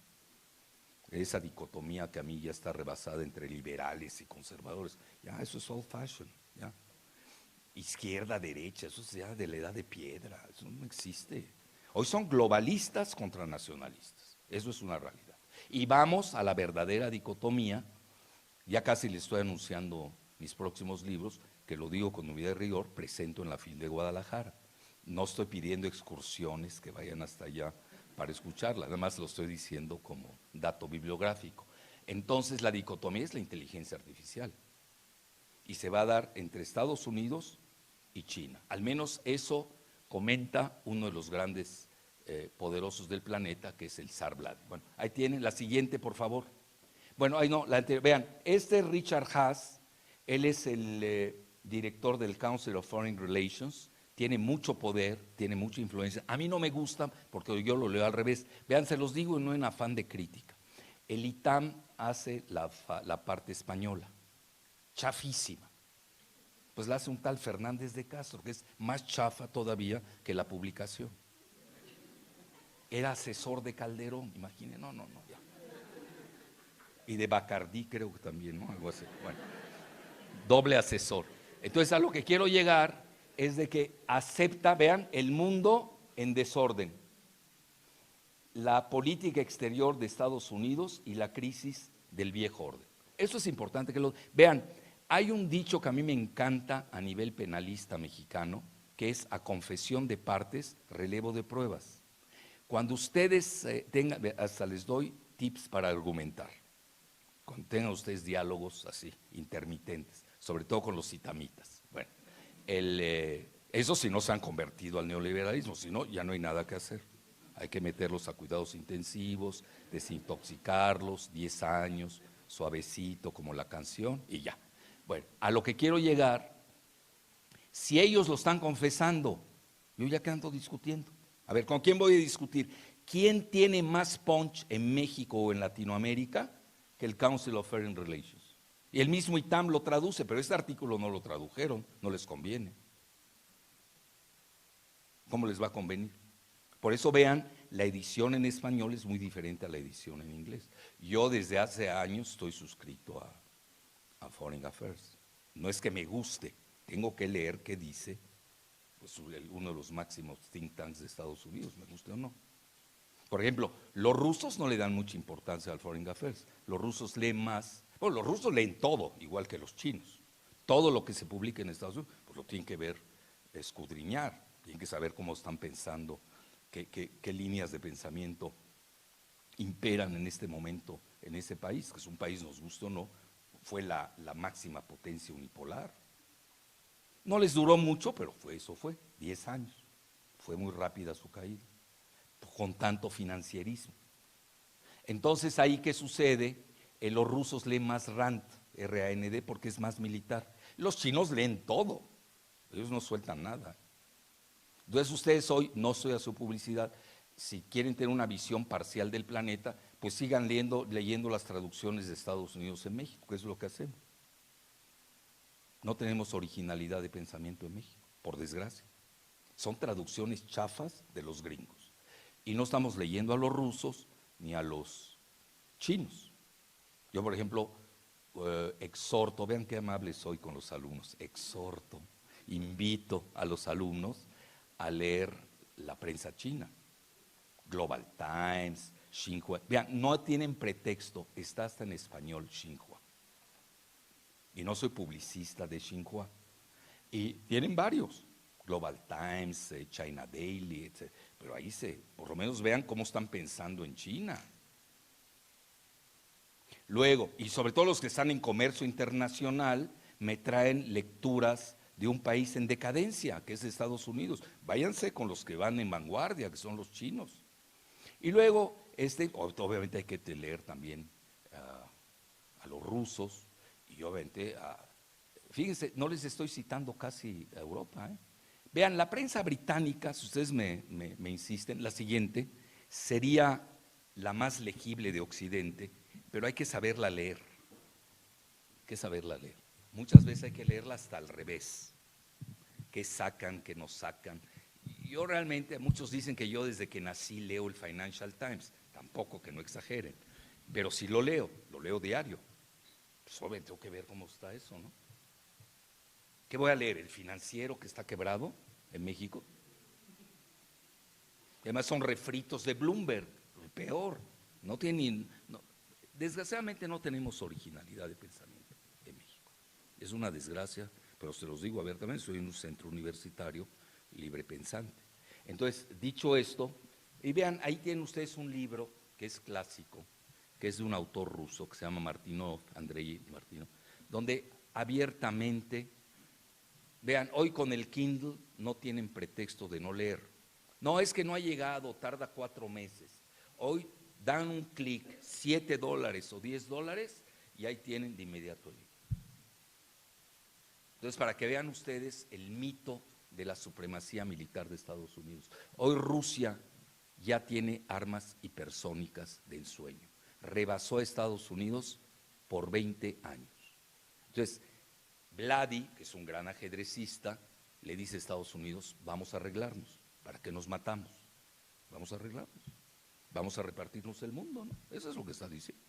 Esa dicotomía que a mí ya está rebasada entre liberales y conservadores. Ya, eso es old fashion, ya. Izquierda, derecha, eso es ya de la edad de piedra, eso no existe. Hoy son globalistas contra nacionalistas, eso es una realidad. Y vamos a la verdadera dicotomía. Ya casi le estoy anunciando mis próximos libros, que lo digo con humildad y rigor, presento en la FIL de Guadalajara. No estoy pidiendo excursiones que vayan hasta allá para escucharla, nada más lo estoy diciendo como dato bibliográfico. Entonces la dicotomía es la inteligencia artificial y se va a dar entre Estados Unidos y China. Al menos eso comenta uno de los grandes poderosos del planeta, que es el zar Vladimir. Bueno, ahí tienen la siguiente, por favor. Bueno, ahí no, vean, este es Richard Haass, él es el director del Council of Foreign Relations, tiene mucho poder, tiene mucha influencia. A mí no me gusta porque yo lo leo al revés. Vean, se los digo no en afán de crítica. El ITAM hace la parte española, chafísima. Pues la hace un tal Fernández de Castro, que es más chafa todavía que la publicación. Era asesor de Calderón, imaginen, no, ya. Y de Bacardí creo que también, ¿no? Algo así. Bueno, doble asesor. Entonces a lo que quiero llegar es de que acepta, vean, el mundo en desorden, la política exterior de Estados Unidos y la crisis del viejo orden. Eso es importante que lo vean. Hay un dicho que a mí me encanta a nivel penalista mexicano, que es a confesión de partes, relevo de pruebas. Cuando ustedes tengan, hasta les doy tips para argumentar. Cuando tengan ustedes diálogos así, intermitentes, sobre todo con los itamitas. Bueno, eso si no se han convertido al neoliberalismo, si no, ya no hay nada que hacer. Hay que meterlos a cuidados intensivos, desintoxicarlos, 10 años, suavecito como la canción y ya. Bueno, a lo que quiero llegar, si ellos lo están confesando, yo ya que ando discutiendo. A ver, ¿con quién voy a discutir? ¿Quién tiene más punch en México o en Latinoamérica que el Council of Foreign Relations? Y el mismo ITAM lo traduce, pero este artículo no lo tradujeron, no les conviene. ¿Cómo les va a convenir? Por eso vean, la edición en español es muy diferente a la edición en inglés. Yo desde hace años estoy suscrito a Foreign Affairs. No es que me guste, tengo que leer qué dice pues, uno de los máximos think tanks de Estados Unidos, me guste o no. Por ejemplo, los rusos no le dan mucha importancia al Foreign Affairs. Los rusos leen más, bueno, los rusos leen todo, igual que los chinos. Todo lo que se publica en Estados Unidos, pues lo tienen que ver, escudriñar, tienen que saber cómo están pensando, qué líneas de pensamiento imperan en este momento en ese país, que es un país, nos guste o no, fue la máxima potencia unipolar. No les duró mucho, pero eso fue, 10 años. Fue muy rápida su caída, con tanto financierismo. Entonces, ahí, ¿qué sucede? Los rusos leen más RAND, R-A-N-D, porque es más militar. Los chinos leen todo, ellos no sueltan nada. Entonces, ustedes hoy, no soy a su publicidad, si quieren tener una visión parcial del planeta, pues sigan leyendo las traducciones de Estados Unidos en México, que es lo que hacemos. No tenemos originalidad de pensamiento en México, por desgracia. Son traducciones chafas de los gringos. Y no estamos leyendo a los rusos ni a los chinos. Yo, por ejemplo, exhorto, vean qué amable soy con los alumnos, exhorto, invito a los alumnos a leer la prensa china. Global Times, Xinhua. Vean, no tienen pretexto, está hasta en español Xinhua. Y no soy publicista de Xinhua. Y tienen varios, Global Times, China Daily, etc. Pero ahí por lo menos vean cómo están pensando en China. Luego, y sobre todo los que están en comercio internacional, me traen lecturas de un país en decadencia, que es Estados Unidos. Váyanse con los que van en vanguardia, que son los chinos. Y luego, obviamente hay que leer también a los rusos y obviamente Fíjense, no les estoy citando casi a Europa. Vean, la prensa británica, si ustedes me insisten, la siguiente sería la más legible de Occidente, pero hay que saberla leer. Hay que saberla leer. Muchas veces hay que leerla hasta al revés. ¿Qué sacan, qué no sacan? Yo realmente, muchos dicen que yo desde que nací leo el Financial Times, tampoco, que no exageren, pero sí lo leo diario. Pues obviamente tengo que ver cómo está eso, ¿no? ¿Qué voy a leer? ¿El Financiero que está quebrado en México? Además son refritos de Bloomberg, peor. No tienen, no, desgraciadamente no tenemos originalidad de pensamiento en México. Es una desgracia, pero se los digo abiertamente, soy en un centro universitario libre pensante. Entonces, dicho esto, y vean, ahí tienen ustedes un libro que es clásico, que es de un autor ruso que se llama Martynov, Andrei Martynov, donde abiertamente, vean, hoy con el Kindle no tienen pretexto de no leer. No, es que no ha llegado, tarda 4 meses. Hoy dan un clic, $7 o $10, y ahí tienen de inmediato el libro. Entonces, para que vean ustedes el mito de la supremacía militar de Estados Unidos. Hoy Rusia ya tiene armas hipersónicas de ensueño. Rebasó a Estados Unidos por 20 años. Entonces, Vladi, que es un gran ajedrecista, le dice a Estados Unidos, vamos a arreglarnos, ¿para qué nos matamos? Vamos a arreglarnos, vamos a repartirnos el mundo, ¿no? Eso es lo que está diciendo.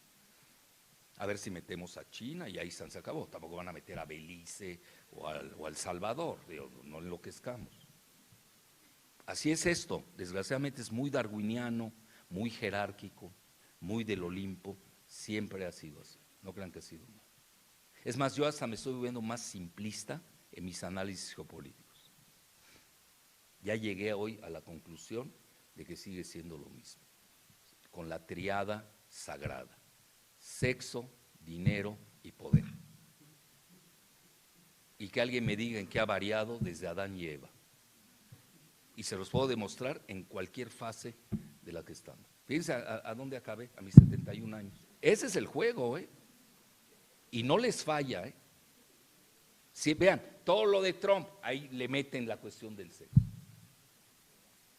A ver si metemos a China y ahí se acabó. Tampoco van a meter a Belice o al Salvador, no enloquezcamos. Así es esto, desgraciadamente es muy darwiniano, muy jerárquico, muy del Olimpo, siempre ha sido así, no crean que ha sido mal. Es más, yo hasta me estoy volviendo más simplista en mis análisis geopolíticos. Ya llegué hoy a la conclusión de que sigue siendo lo mismo, con la triada sagrada: sexo, dinero y poder. Y que alguien me diga en qué ha variado desde Adán y Eva. Y se los puedo demostrar en cualquier fase de la que estamos. Fíjense a dónde acabé, a mis 71 años. Ese es el juego, y no les falla, Si vean, todo lo de Trump, ahí le meten la cuestión del sexo.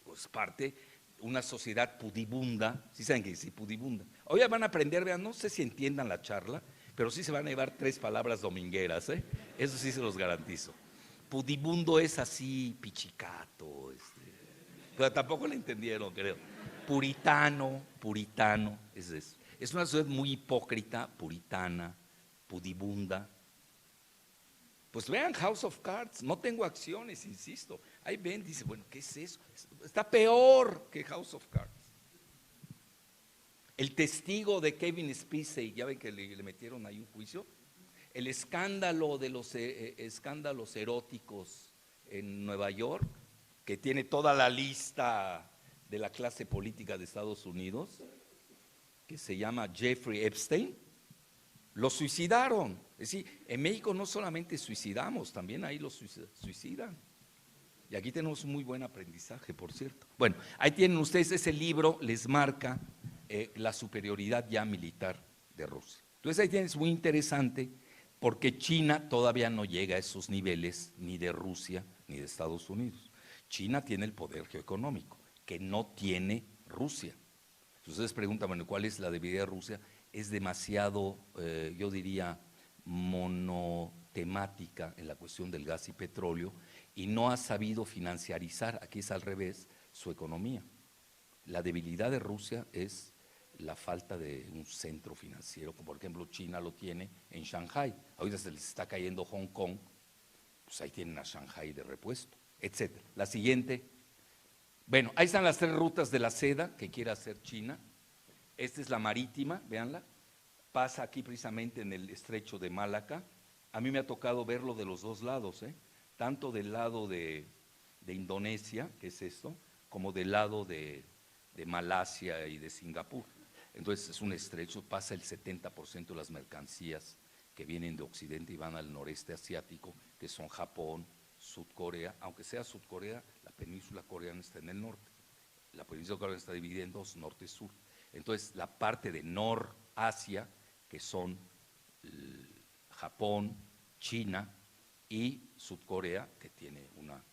Pues parte una sociedad pudibunda, ¿sí saben qué dice pudibunda? Hoy van a aprender, vean, no sé si entiendan la charla, pero sí se van a llevar 3 palabras domingueras, Eso sí se los garantizo. Pudibundo es así, pichicato, pero tampoco lo entendieron, creo. Puritano, es eso. Es una sociedad muy hipócrita, puritana, pudibunda. Pues vean House of Cards, no tengo acciones, insisto. Ahí ven, dice, bueno, ¿qué es eso? Está peor que House of Cards. El testigo de Kevin Spacey, ya ven que le metieron ahí un juicio. El escándalo de los escándalos eróticos en Nueva York, que tiene toda la lista de la clase política de Estados Unidos, que se llama Jeffrey Epstein. Lo suicidaron. Es decir, en México no solamente suicidamos, también ahí los suicidan. Y aquí tenemos un muy buen aprendizaje, por cierto. Bueno, ahí tienen ustedes, ese libro les marca la superioridad ya militar de Rusia. Entonces ahí tienes, muy interesante, porque China todavía no llega a esos niveles ni de Rusia ni de Estados Unidos. China tiene el poder geoeconómico, que no tiene Rusia. Ustedes preguntan, bueno, ¿cuál es la debilidad de Rusia? Es demasiado, yo diría, monotemática en la cuestión del gas y petróleo, y no ha sabido financiarizar, aquí es al revés, su economía. La debilidad de Rusia es la falta de un centro financiero, como por ejemplo China lo tiene en Shanghái. Ahorita se les está cayendo Hong Kong, pues ahí tienen a Shanghái de repuesto, etcétera. La siguiente. Bueno, ahí están las 3 rutas de la seda que quiere hacer China. Esta es la marítima, véanla, pasa aquí precisamente en el estrecho de Malaca. A mí me ha tocado verlo de los 2 lados, tanto del lado de Indonesia, que es esto, como del lado de Malasia y de Singapur. Entonces es un estrecho, pasa el 70% de las mercancías que vienen de Occidente y van al noreste asiático, que son Japón, Sudcorea. Aunque sea Sudcorea, la península coreana está en el norte. La península coreana está dividida en 2, norte y sur. Entonces la parte de Norasia, que son Japón, China, y Sudcorea, que tiene una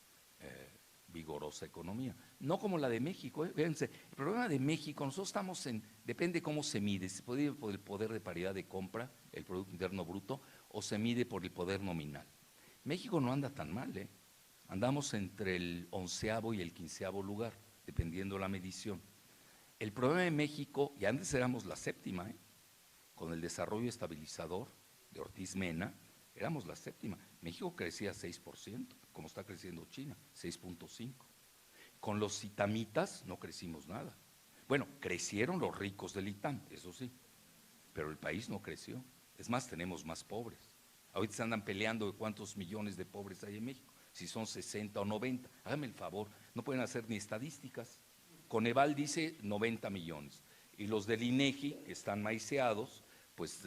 vigorosa economía. No como la de México, fíjense, el problema de México, nosotros estamos depende cómo se mide, se mide por el poder de paridad de compra, el Producto Interno Bruto, o se mide por el poder nominal. México no anda tan mal, andamos entre el 11º y el 15º lugar, dependiendo de la medición. El problema de México, y antes éramos la 7ª, con el desarrollo estabilizador de Ortiz Mena, éramos la 7ª. México crecía 6%, como está creciendo China, 6.5%. Con los itamitas no crecimos nada. Bueno, crecieron los ricos del ITAM, eso sí, pero el país no creció. Es más, tenemos más pobres. Ahorita se andan peleando de cuántos millones de pobres hay en México, si son 60 o 90. Háganme el favor, no pueden hacer ni estadísticas. Coneval dice 90 millones, y los del INEGI, que están maiceados, pues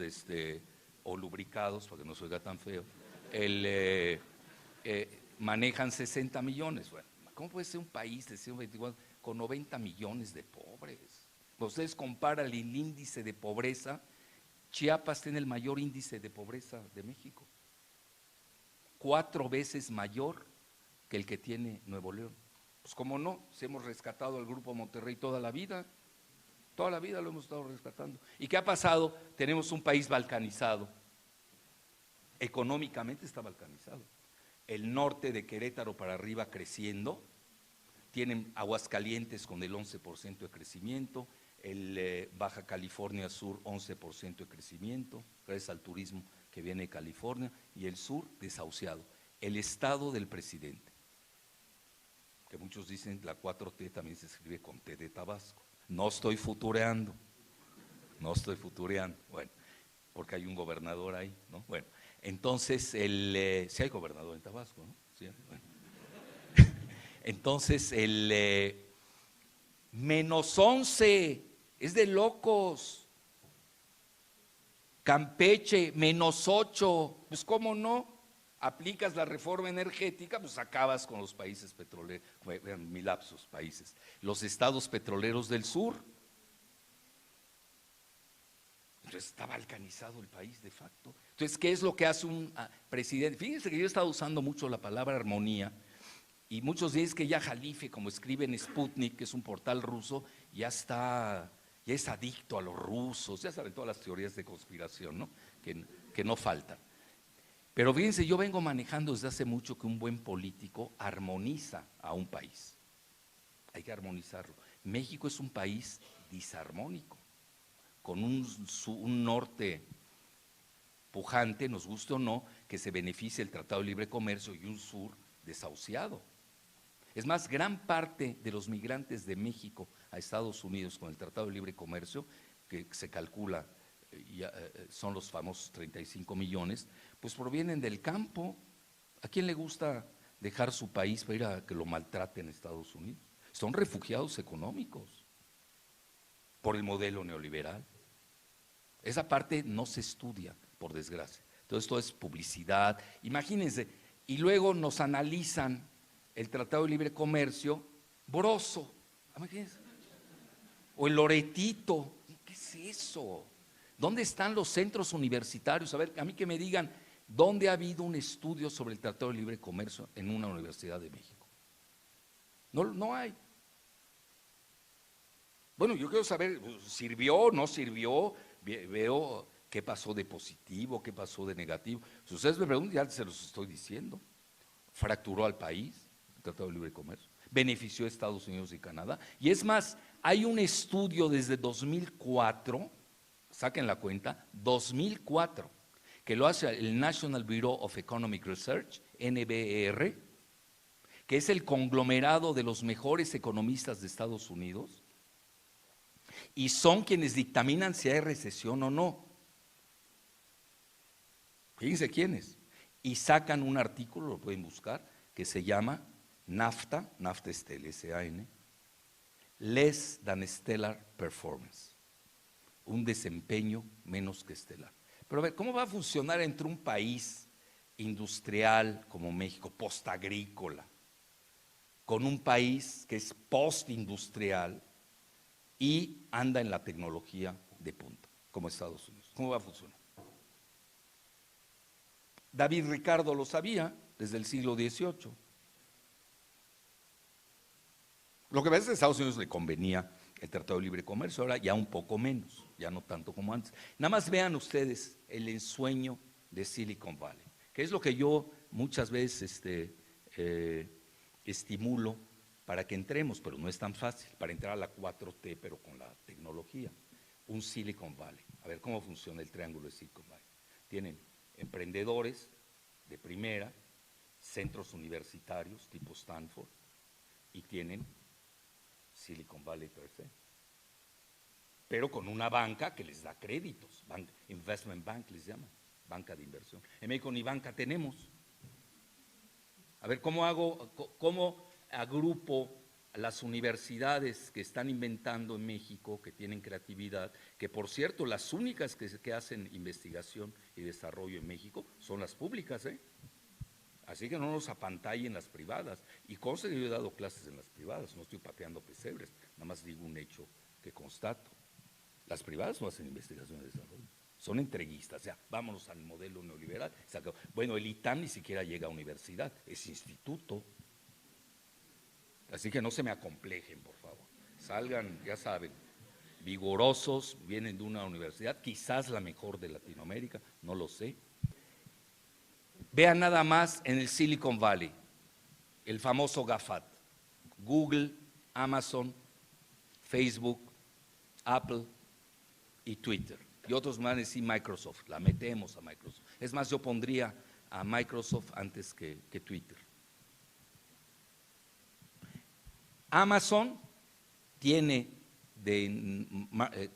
o lubricados, para que no se oiga tan feo, manejan 60 millones. Bueno, ¿cómo puede ser un país de 124 con 90 millones de pobres? Ustedes comparan el índice de pobreza, Chiapas tiene el mayor índice de pobreza de México, 4 veces mayor que el que tiene Nuevo León. Pues cómo no, si hemos rescatado al Grupo Monterrey toda la vida lo hemos estado rescatando. ¿Y qué ha pasado? Tenemos un país balcanizado, económicamente está balcanizado. El norte de Querétaro para arriba creciendo, tienen Aguascalientes con el 11% de crecimiento, el Baja California Sur 11% de crecimiento, gracias al turismo que viene de California, y el sur desahuciado. El estado del presidente, que muchos dicen la 4T también se escribe con T de Tabasco. No estoy futureando, bueno, porque hay un gobernador ahí, ¿no? Bueno, entonces, sí hay gobernador en Tabasco, ¿no? Sí, bueno. Entonces, -11, es de locos. Campeche, -8, pues cómo no, aplicas la reforma energética, pues acabas con los países petroleros, mi lapsus, países, los estados petroleros del sur. Entonces está balcanizado el país de facto. Entonces, ¿qué es lo que hace un presidente? Fíjense que yo he estado usando mucho la palabra armonía, y muchos dicen que ya Jalife, como escribe en Sputnik, que es un portal ruso, ya es adicto a los rusos, ya saben todas las teorías de conspiración, ¿no? Que no faltan. Pero fíjense, yo vengo manejando desde hace mucho que un buen político armoniza a un país. Hay que armonizarlo. México es un país disarmónico, con un norte pujante, nos guste o no, que se beneficie del Tratado de Libre Comercio, y un sur desahuciado. Es más, gran parte de los migrantes de México a Estados Unidos con el Tratado de Libre Comercio, que se calcula, son los famosos 35 millones, pues provienen del campo. ¿A quién le gusta dejar su país para ir a que lo maltraten en Estados Unidos? Son refugiados económicos por el modelo neoliberal. Esa parte no se estudia, por desgracia. Entonces, esto es publicidad. Imagínense, y luego nos analizan el Tratado de Libre Comercio, Broso, imagínense, o el Loretito. ¿Qué es eso? ¿Dónde están los centros universitarios? A ver, a mí que me digan, ¿dónde ha habido un estudio sobre el Tratado de Libre Comercio en una universidad de México? No hay. Bueno, yo quiero saber, ¿sirvió, no sirvió? Veo qué pasó de positivo, qué pasó de negativo. Si ustedes me preguntan, ya se los estoy diciendo. Fracturó al país, el Tratado de Libre Comercio, benefició a Estados Unidos y Canadá. Y es más, hay un estudio desde 2004, saquen la cuenta, 2004, que lo hace el National Bureau of Economic Research, NBER, que es el conglomerado de los mejores economistas de Estados Unidos, y son quienes dictaminan si hay recesión o no. Fíjense quiénes. Y sacan un artículo, lo pueden buscar, que se llama NAFTA, NAFTA es LSAN, Less Than Stellar Performance, un desempeño menos que estelar. Pero a ver, ¿cómo va a funcionar entre un país industrial como México, postagrícola, con un país que es postindustrial y anda en la tecnología de punta, como Estados Unidos? ¿Cómo va a funcionar? David Ricardo lo sabía, desde el siglo XVIII. Lo que a veces a Estados Unidos le convenía el Tratado de Libre Comercio, ahora ya un poco menos, ya no tanto como antes. Nada más vean ustedes el ensueño de Silicon Valley, que es lo que yo muchas veces estimulo para que entremos, pero no es tan fácil, para entrar a la 4T, pero con la tecnología. Un Silicon Valley. A ver cómo funciona el triángulo de Silicon Valley. Tienen emprendedores de primera, centros universitarios tipo Stanford, y tienen Silicon Valley per se, pero con una banca que les da créditos, investment bank les llaman, banca de inversión. En México ni banca tenemos. A ver, ¿cómo agrupo a las universidades que están inventando en México, que tienen creatividad, que por cierto, las únicas que hacen investigación y desarrollo en México son las públicas, ¿eh? Así que no nos apantallen las privadas. Y conste que yo he dado clases en las privadas, no estoy pateando pesebres, nada más digo un hecho que constato. Las privadas no hacen investigación y desarrollo, son entreguistas, o sea, vámonos al modelo neoliberal. Bueno, el ITAM ni siquiera llega a universidad, es instituto. Así que no se me acomplejen, por favor. Salgan, ya saben, vigorosos, vienen de una universidad, quizás la mejor de Latinoamérica, no lo sé. Vean nada más en el Silicon Valley, el famoso GAFAT, Google, Amazon, Facebook, Apple y Twitter. Y otros van a decir Microsoft, la metemos a Microsoft. Es más, yo pondría a Microsoft antes que Twitter. Amazon tiene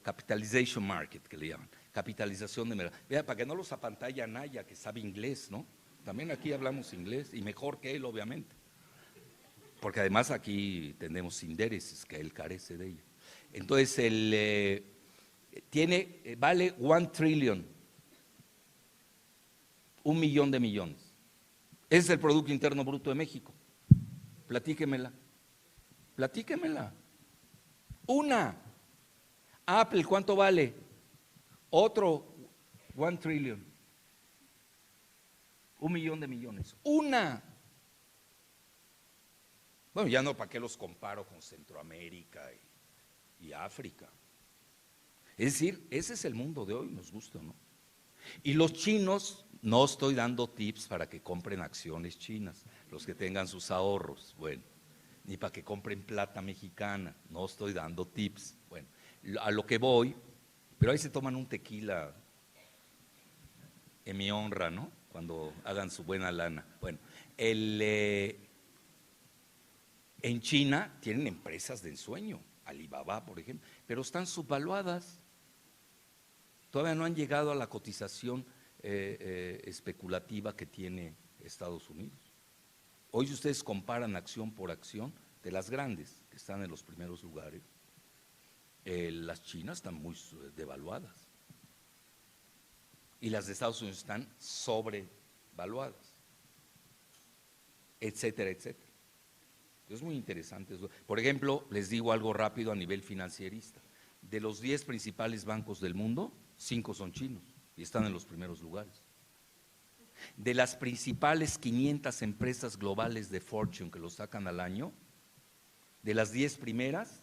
capitalization market, que le llaman, capitalización de mercado. Vean, para que no los apantalla Naya, que sabe inglés, ¿no? También aquí hablamos inglés, y mejor que él, obviamente. Porque además aquí tenemos intereses que él carece de ello. Entonces, vale 1 trillion, 1 millón de millones. Ese es el Producto Interno Bruto de México. Platíquemela. Una. Apple, ¿cuánto vale? Otro 1 trillion. 1 millón de millones. Una. Bueno, ya no, ¿para qué los comparo con Centroamérica y África? Es decir, ese es el mundo de hoy, nos gusta o no. Y los chinos, no estoy dando tips para que compren acciones chinas, los que tengan sus ahorros, bueno, ni para que compren plata mexicana, no estoy dando tips. Bueno, a lo que voy, pero ahí se toman un tequila en mi honra, ¿no? Cuando hagan su buena lana. Bueno, en China tienen empresas de ensueño, Alibaba, por ejemplo, pero están subvaluadas. Todavía no han llegado a la cotización especulativa que tiene Estados Unidos. Hoy, si ustedes comparan acción por acción de las grandes, que están en los primeros lugares, las chinas están muy devaluadas. Y las de Estados Unidos están sobrevaluadas, etcétera, etcétera. Es muy interesante eso. Por ejemplo, les digo algo rápido a nivel financierista. De los 10 principales bancos del mundo, 5 son chinos y están en los primeros lugares. De las principales 500 empresas globales de Fortune que lo sacan al año, de las 10 primeras,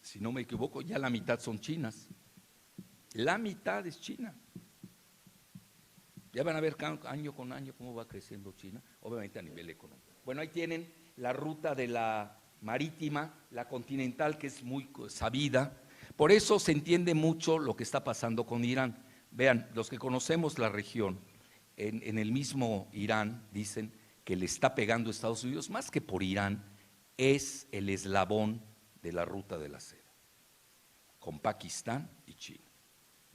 si no me equivoco, ya la mitad son chinas. La mitad es China. Ya van a ver año con año cómo va creciendo China, obviamente a nivel económico. Bueno, ahí tienen la ruta de la marítima, la continental, que es muy sabida. Por eso se entiende mucho lo que está pasando con Irán. Vean, los que conocemos la región, en el mismo Irán dicen que le está pegando a Estados Unidos, más que por Irán, es el eslabón de la ruta de la seda, con Pakistán y China,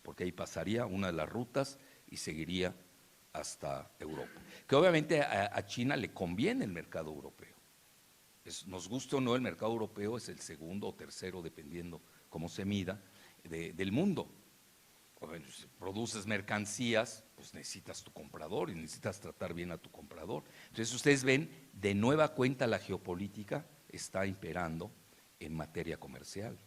porque ahí pasaría una de las rutas y seguiría hasta Europa. Que obviamente a China le conviene el mercado europeo. Nos guste o no, el mercado europeo es el segundo o tercero, dependiendo cómo se mida, del mundo. Bueno, si produces mercancías, pues necesitas tu comprador y necesitas tratar bien a tu comprador. Entonces ustedes ven, de nueva cuenta la geopolítica está imperando en materia comercial.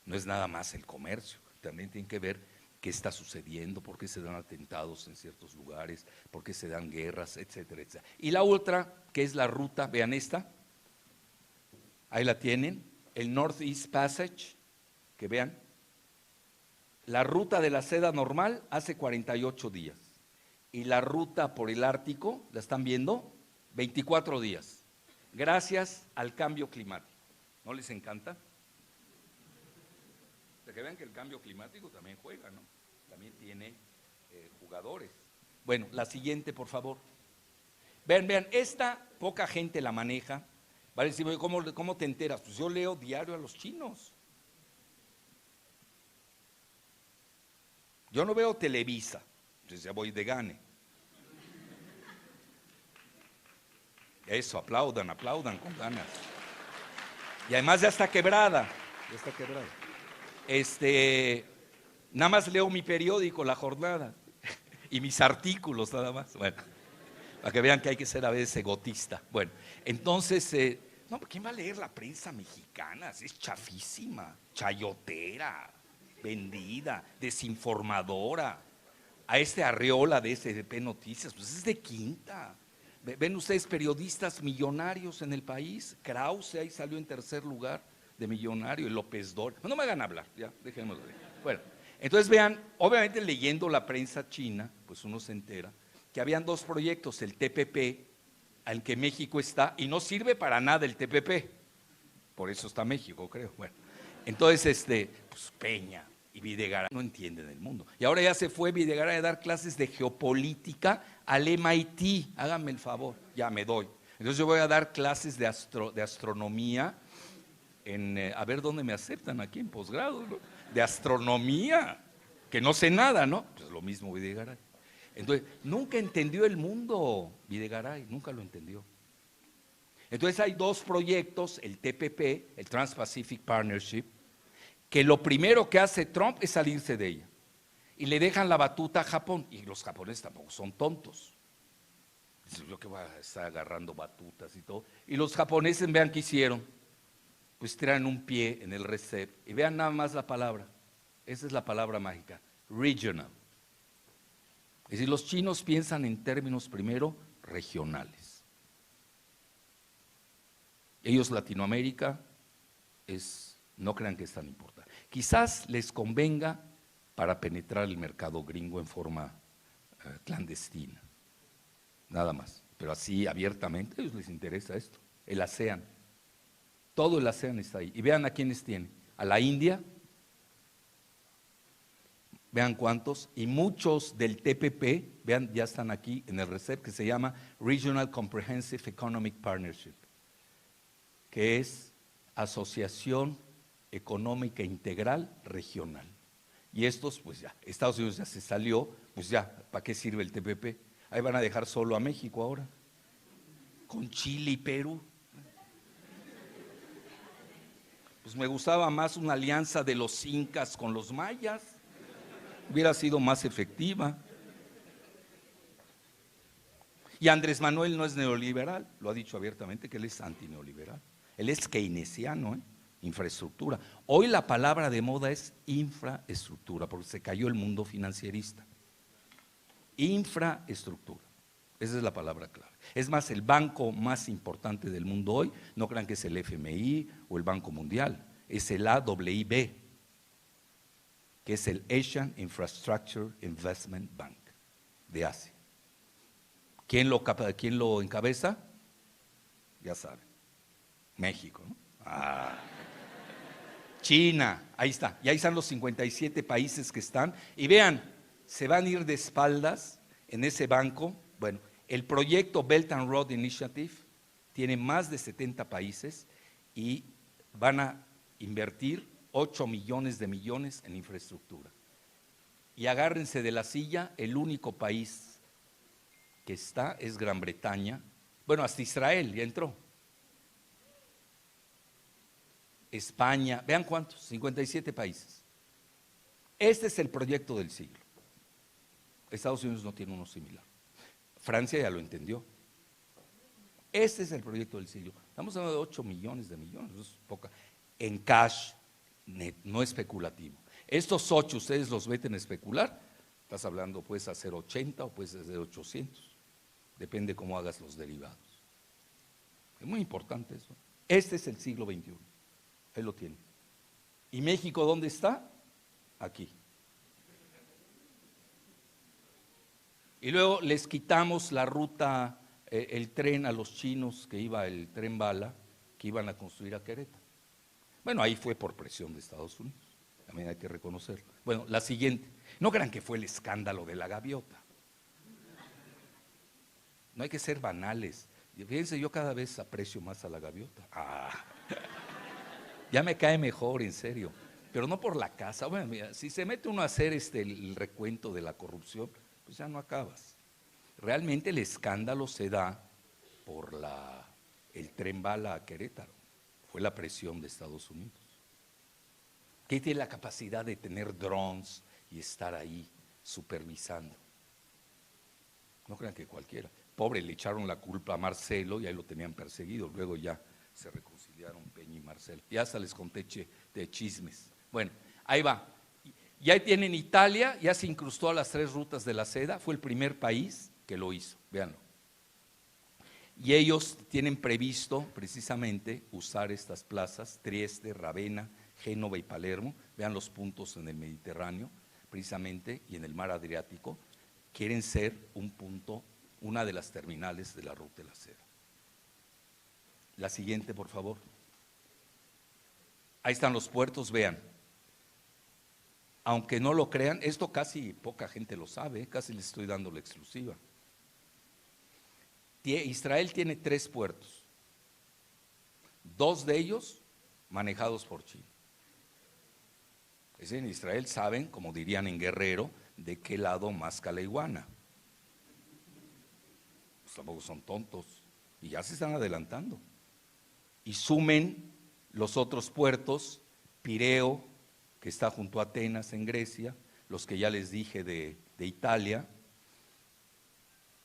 No es nada más el comercio, también tiene que ver qué está sucediendo, por qué se dan atentados en ciertos lugares, por qué se dan guerras, etcétera, etcétera. Y la otra, que es la ruta, vean esta, ahí la tienen, el Northeast Passage, que vean, la ruta de la seda normal hace 48 días y la ruta por el Ártico, ¿la están viendo? 24 días, gracias al cambio climático. ¿No les encanta? De que vean que el cambio climático también juega, ¿no? También tiene jugadores. Bueno, la siguiente, por favor. Vean, esta poca gente la maneja. Vale, decir, ¿cómo te enteras? Pues yo leo diario a los chinos. Yo no veo Televisa, entonces ya voy de gane. Eso, aplaudan con ganas. Y además ya está quebrada. Nada más leo mi periódico, La Jornada, y mis artículos nada más. Bueno, para que vean que hay que ser a veces egotista. Bueno, entonces, no, ¿quién va a leer la prensa mexicana? Es chafísima, chayotera, vendida, desinformadora. A Arreola de SDP Noticias, pues es de quinta. Ven ustedes periodistas millonarios en el país. Krause ahí salió en tercer lugar de millonario, y López Dóriga. No me hagan hablar, ya, dejémoslo. Bueno, entonces vean, obviamente leyendo la prensa china, pues uno se entera que habían dos proyectos, el TPP, al que México está, y no sirve para nada el TPP, por eso está México, creo. Bueno, entonces, pues Peña y Videgaray no entienden el mundo. Y ahora ya se fue Videgaray a dar clases de geopolítica al MIT, háganme el favor, ya me doy. Entonces yo voy a dar clases de astronomía, a ver dónde me aceptan aquí en posgrado, ¿no? De astronomía, que no sé nada, ¿no? Pues lo mismo Videgaray. Entonces, nunca entendió el mundo Videgaray, nunca lo entendió. Entonces hay dos proyectos, el TPP, el Trans-Pacific Partnership, que lo primero que hace Trump es salirse de ella. Y le dejan la batuta a Japón, y los japoneses tampoco son tontos. Yo que voy a estar agarrando batutas y todo. Y los japoneses, vean qué hicieron. Pues tiran un pie en el RCEP y vean nada más la palabra, esa es la palabra mágica, regional. Es decir, los chinos piensan en términos primero regionales. Ellos Latinoamérica no crean que es tan importante. Quizás les convenga para penetrar el mercado gringo en forma clandestina, nada más, pero así abiertamente a ellos les interesa esto, el ASEAN. Todo el ASEAN está ahí. Y vean a quiénes tiene. A la India, vean cuántos, y muchos del TPP, vean, ya están aquí en el RCEP, que se llama Regional Comprehensive Economic Partnership, que es Asociación Económica Integral Regional. Y estos, pues ya, Estados Unidos ya se salió, pues ya, ¿para qué sirve el TPP? Ahí van a dejar solo a México ahora, con Chile y Perú. Pues me gustaba más una alianza de los incas con los mayas, hubiera sido más efectiva. Y Andrés Manuel no es neoliberal, lo ha dicho abiertamente que él es antineoliberal, él es keynesiano, infraestructura. Hoy la palabra de moda es infraestructura, porque se cayó el mundo financierista. Infraestructura, esa es la palabra clave. Es más, el banco más importante del mundo hoy, no crean que es el FMI o el Banco Mundial, es el AIIB, que es el Asian Infrastructure Investment Bank de Asia. ¿Quién lo encabeza? Ya saben, México, ¿no? China, ahí está, y ahí están los 57 países que están, y vean, se van a ir de espaldas en ese banco. Bueno, el proyecto Belt and Road Initiative tiene más de 70 países y van a invertir 8 millones de millones en infraestructura. Y agárrense de la silla, el único país que está es Gran Bretaña, bueno, hasta Israel ya entró. España, vean cuántos, 57 países. Este es el proyecto del siglo. Estados Unidos no tiene uno similar. Francia ya lo entendió. Este es el proyecto del siglo. Estamos hablando de 8 millones de millones, es poca. En cash, no especulativo. Estos 8 ustedes los meten a especular, estás hablando, puedes hacer 80 o puedes hacer 800, depende cómo hagas los derivados. Es muy importante eso. Este es el siglo XXI, ahí lo tienen. ¿Y México dónde está? Aquí. Y luego les quitamos la ruta, el tren a los chinos, que iba el tren bala, que iban a construir a Querétaro. Bueno, ahí fue por presión de Estados Unidos, también hay que reconocerlo. Bueno, la siguiente, no crean que fue el escándalo de la gaviota. No hay que ser banales. Fíjense, yo cada vez aprecio más a la gaviota. Ya me cae mejor, en serio. Pero no por la casa. Bueno, mira, si se mete uno a hacer el recuento de la corrupción, pues ya no acabas. Realmente el escándalo se da por el tren bala a Querétaro. Fue la presión de Estados Unidos. ¿Qué tiene la capacidad de tener drones y estar ahí supervisando? No crean que cualquiera. Pobre, le echaron la culpa a Marcelo y ahí lo tenían perseguido. Luego ya se reconciliaron Peña y Marcelo. Ya hasta les conté de chismes. Bueno, ahí va. Ya tienen Italia, ya se incrustó a las 3 rutas de la seda, fue el primer país que lo hizo, véanlo. Y ellos tienen previsto precisamente usar estas plazas, Trieste, Ravenna, Génova y Palermo, vean los puntos en el Mediterráneo, precisamente, y en el mar Adriático, quieren ser un punto, una de las terminales de la ruta de la seda. La siguiente, por favor. Ahí están los puertos, vean. Aunque no lo crean, esto casi poca gente lo sabe, casi les estoy dando la exclusiva. Israel tiene 3 puertos, 2 de ellos manejados por China. Es decir, en Israel saben, como dirían en Guerrero, de qué lado masca la iguana. Pues tampoco son tontos y ya se están adelantando. Y sumen los otros puertos, Pireo, que está junto a Atenas en Grecia, los que ya les dije de Italia,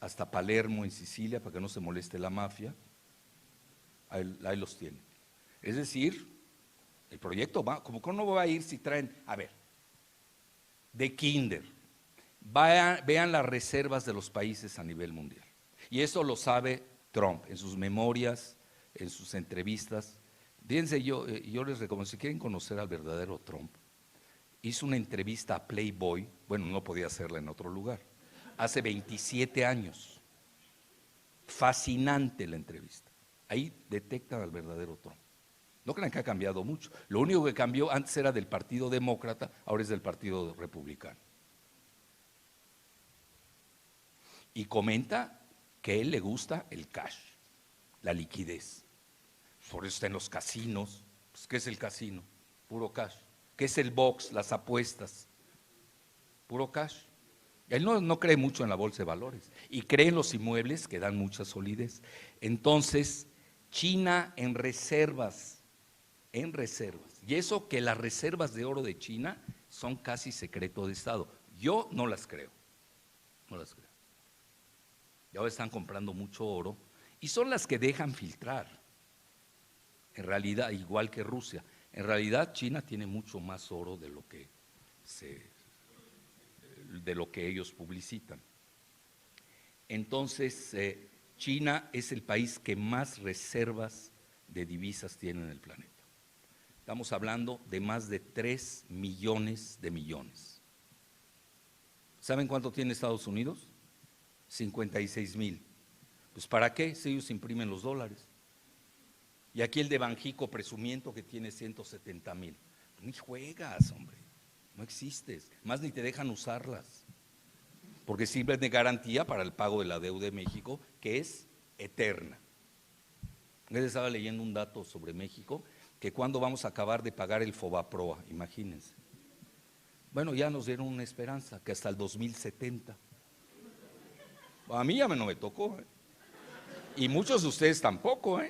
hasta Palermo en Sicilia, para que no se moleste la mafia, ahí los tienen. Es decir, el proyecto va, como que no va a ir si traen, a ver, de kinder, vean las reservas de los países a nivel mundial. Y eso lo sabe Trump en sus memorias, en sus entrevistas. Fíjense, yo les recomiendo, si quieren conocer al verdadero Trump, hizo una entrevista a Playboy, bueno, no podía hacerla en otro lugar, hace 27 años. Fascinante la entrevista. Ahí detectan al verdadero Trump. No crean que ha cambiado mucho. Lo único que cambió, antes era del Partido Demócrata, ahora es del Partido Republicano. Y comenta que a él le gusta el cash, la liquidez. Por eso está en los casinos. Pues, ¿qué es el casino? Puro cash. ¿Qué es el box? Las apuestas. Puro cash. Él no cree mucho en la bolsa de valores y cree en los inmuebles que dan mucha solidez. Entonces, China en reservas, y eso que las reservas de oro de China son casi secreto de Estado. Yo no las creo, no las creo. Y ahora están comprando mucho oro y son las que dejan filtrar. En realidad, igual que Rusia, en realidad China tiene mucho más oro de lo que ellos publicitan. Entonces, China es el país que más reservas de divisas tiene en el planeta. Estamos hablando de más de 3 millones de millones. ¿Saben cuánto tiene Estados Unidos? 56,000. Pues ¿para qué? Si ellos imprimen los dólares. Y aquí el de Banjico presumiendo que tiene 170,000. Ni juegas, hombre. No existes, más ni te dejan usarlas, porque sirven de garantía para el pago de la deuda de México, que es eterna. Les estaba leyendo un dato sobre México, que cuando vamos a acabar de pagar el Fobaproa, imagínense. Bueno, ya nos dieron una esperanza, que hasta el 2070. A mí ya no me tocó, y muchos de ustedes tampoco,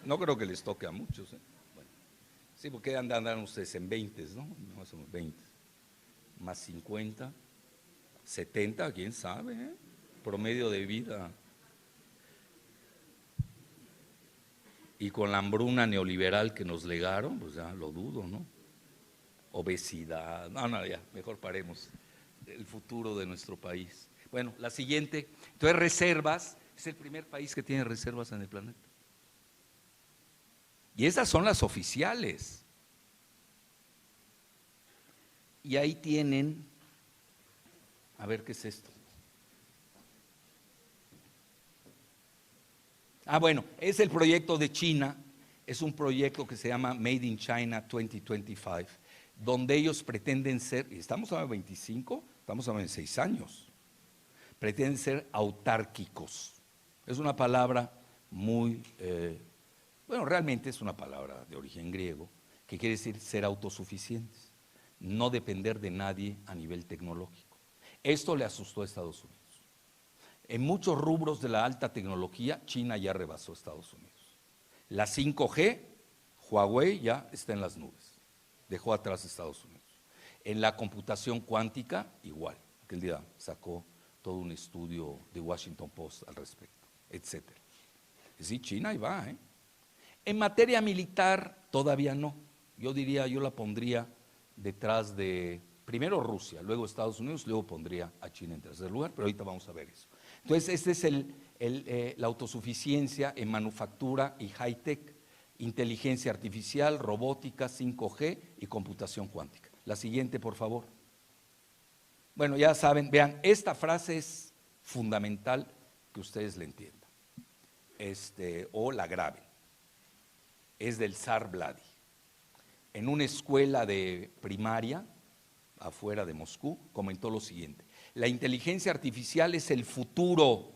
no creo que les toque a muchos. Bueno, sí, porque andan ustedes en 20, ¿no? Más o menos 20. Más 50, 70, quién sabe, promedio de vida. Y con la hambruna neoliberal que nos legaron, pues ya lo dudo, ¿no? obesidad. No, ya, mejor paremos. El futuro de nuestro país. Bueno, la siguiente. Entonces, reservas. Es el primer país que tiene reservas en el planeta. Y esas son las oficiales. Y ahí tienen, a ver qué es esto. Bueno, es el proyecto de China. Es un proyecto que se llama Made in China 2025, donde ellos pretenden ser, y estamos hablando de 25, estamos hablando de 6 años, pretenden ser autárquicos. Es una palabra muy, realmente es una palabra de origen griego, que quiere decir ser autosuficientes, no depender de nadie a nivel tecnológico. Esto le asustó a Estados Unidos. En muchos rubros de la alta tecnología, China ya rebasó a Estados Unidos. La 5G, Huawei ya está en las nubes, dejó atrás a Estados Unidos. En la computación cuántica, igual, aquel día sacó todo un estudio de Washington Post al respecto, etcétera. Sí, China ahí va, ¿eh? En materia militar, todavía no. Yo la pondría detrás de, primero Rusia, luego Estados Unidos, luego pondría a China en tercer lugar, pero ahorita vamos a ver eso. Entonces, este es la autosuficiencia en manufactura y high-tech, inteligencia artificial, robótica, 5G y computación cuántica. La siguiente, por favor. Bueno, ya saben, vean, esta frase es fundamental que ustedes la entiendan, o la graben. Es del zar Vladi. En una escuela de primaria, afuera de Moscú, comentó lo siguiente: la inteligencia artificial es el futuro,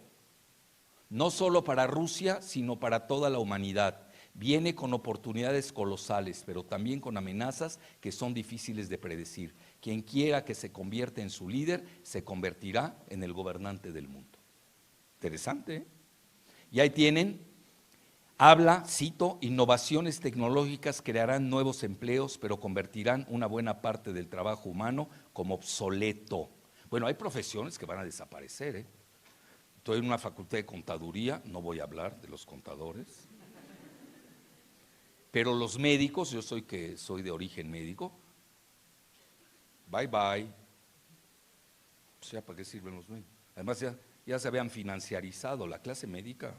no solo para Rusia, sino para toda la humanidad. Viene con oportunidades colosales, pero también con amenazas que son difíciles de predecir. Quien quiera que se convierta en su líder, se convertirá en el gobernante del mundo. Interesante, ¿eh? Y ahí tienen, habla, cito, innovaciones tecnológicas crearán nuevos empleos, pero convertirán una buena parte del trabajo humano como obsoleto. Bueno, hay profesiones que van a desaparecer, ¿eh? Estoy en una facultad de contaduría, no voy a hablar de los contadores, pero los médicos, yo soy de origen médico, bye bye. O sea, ¿para qué sirven los médicos? Además ya se habían financiarizado, la clase médica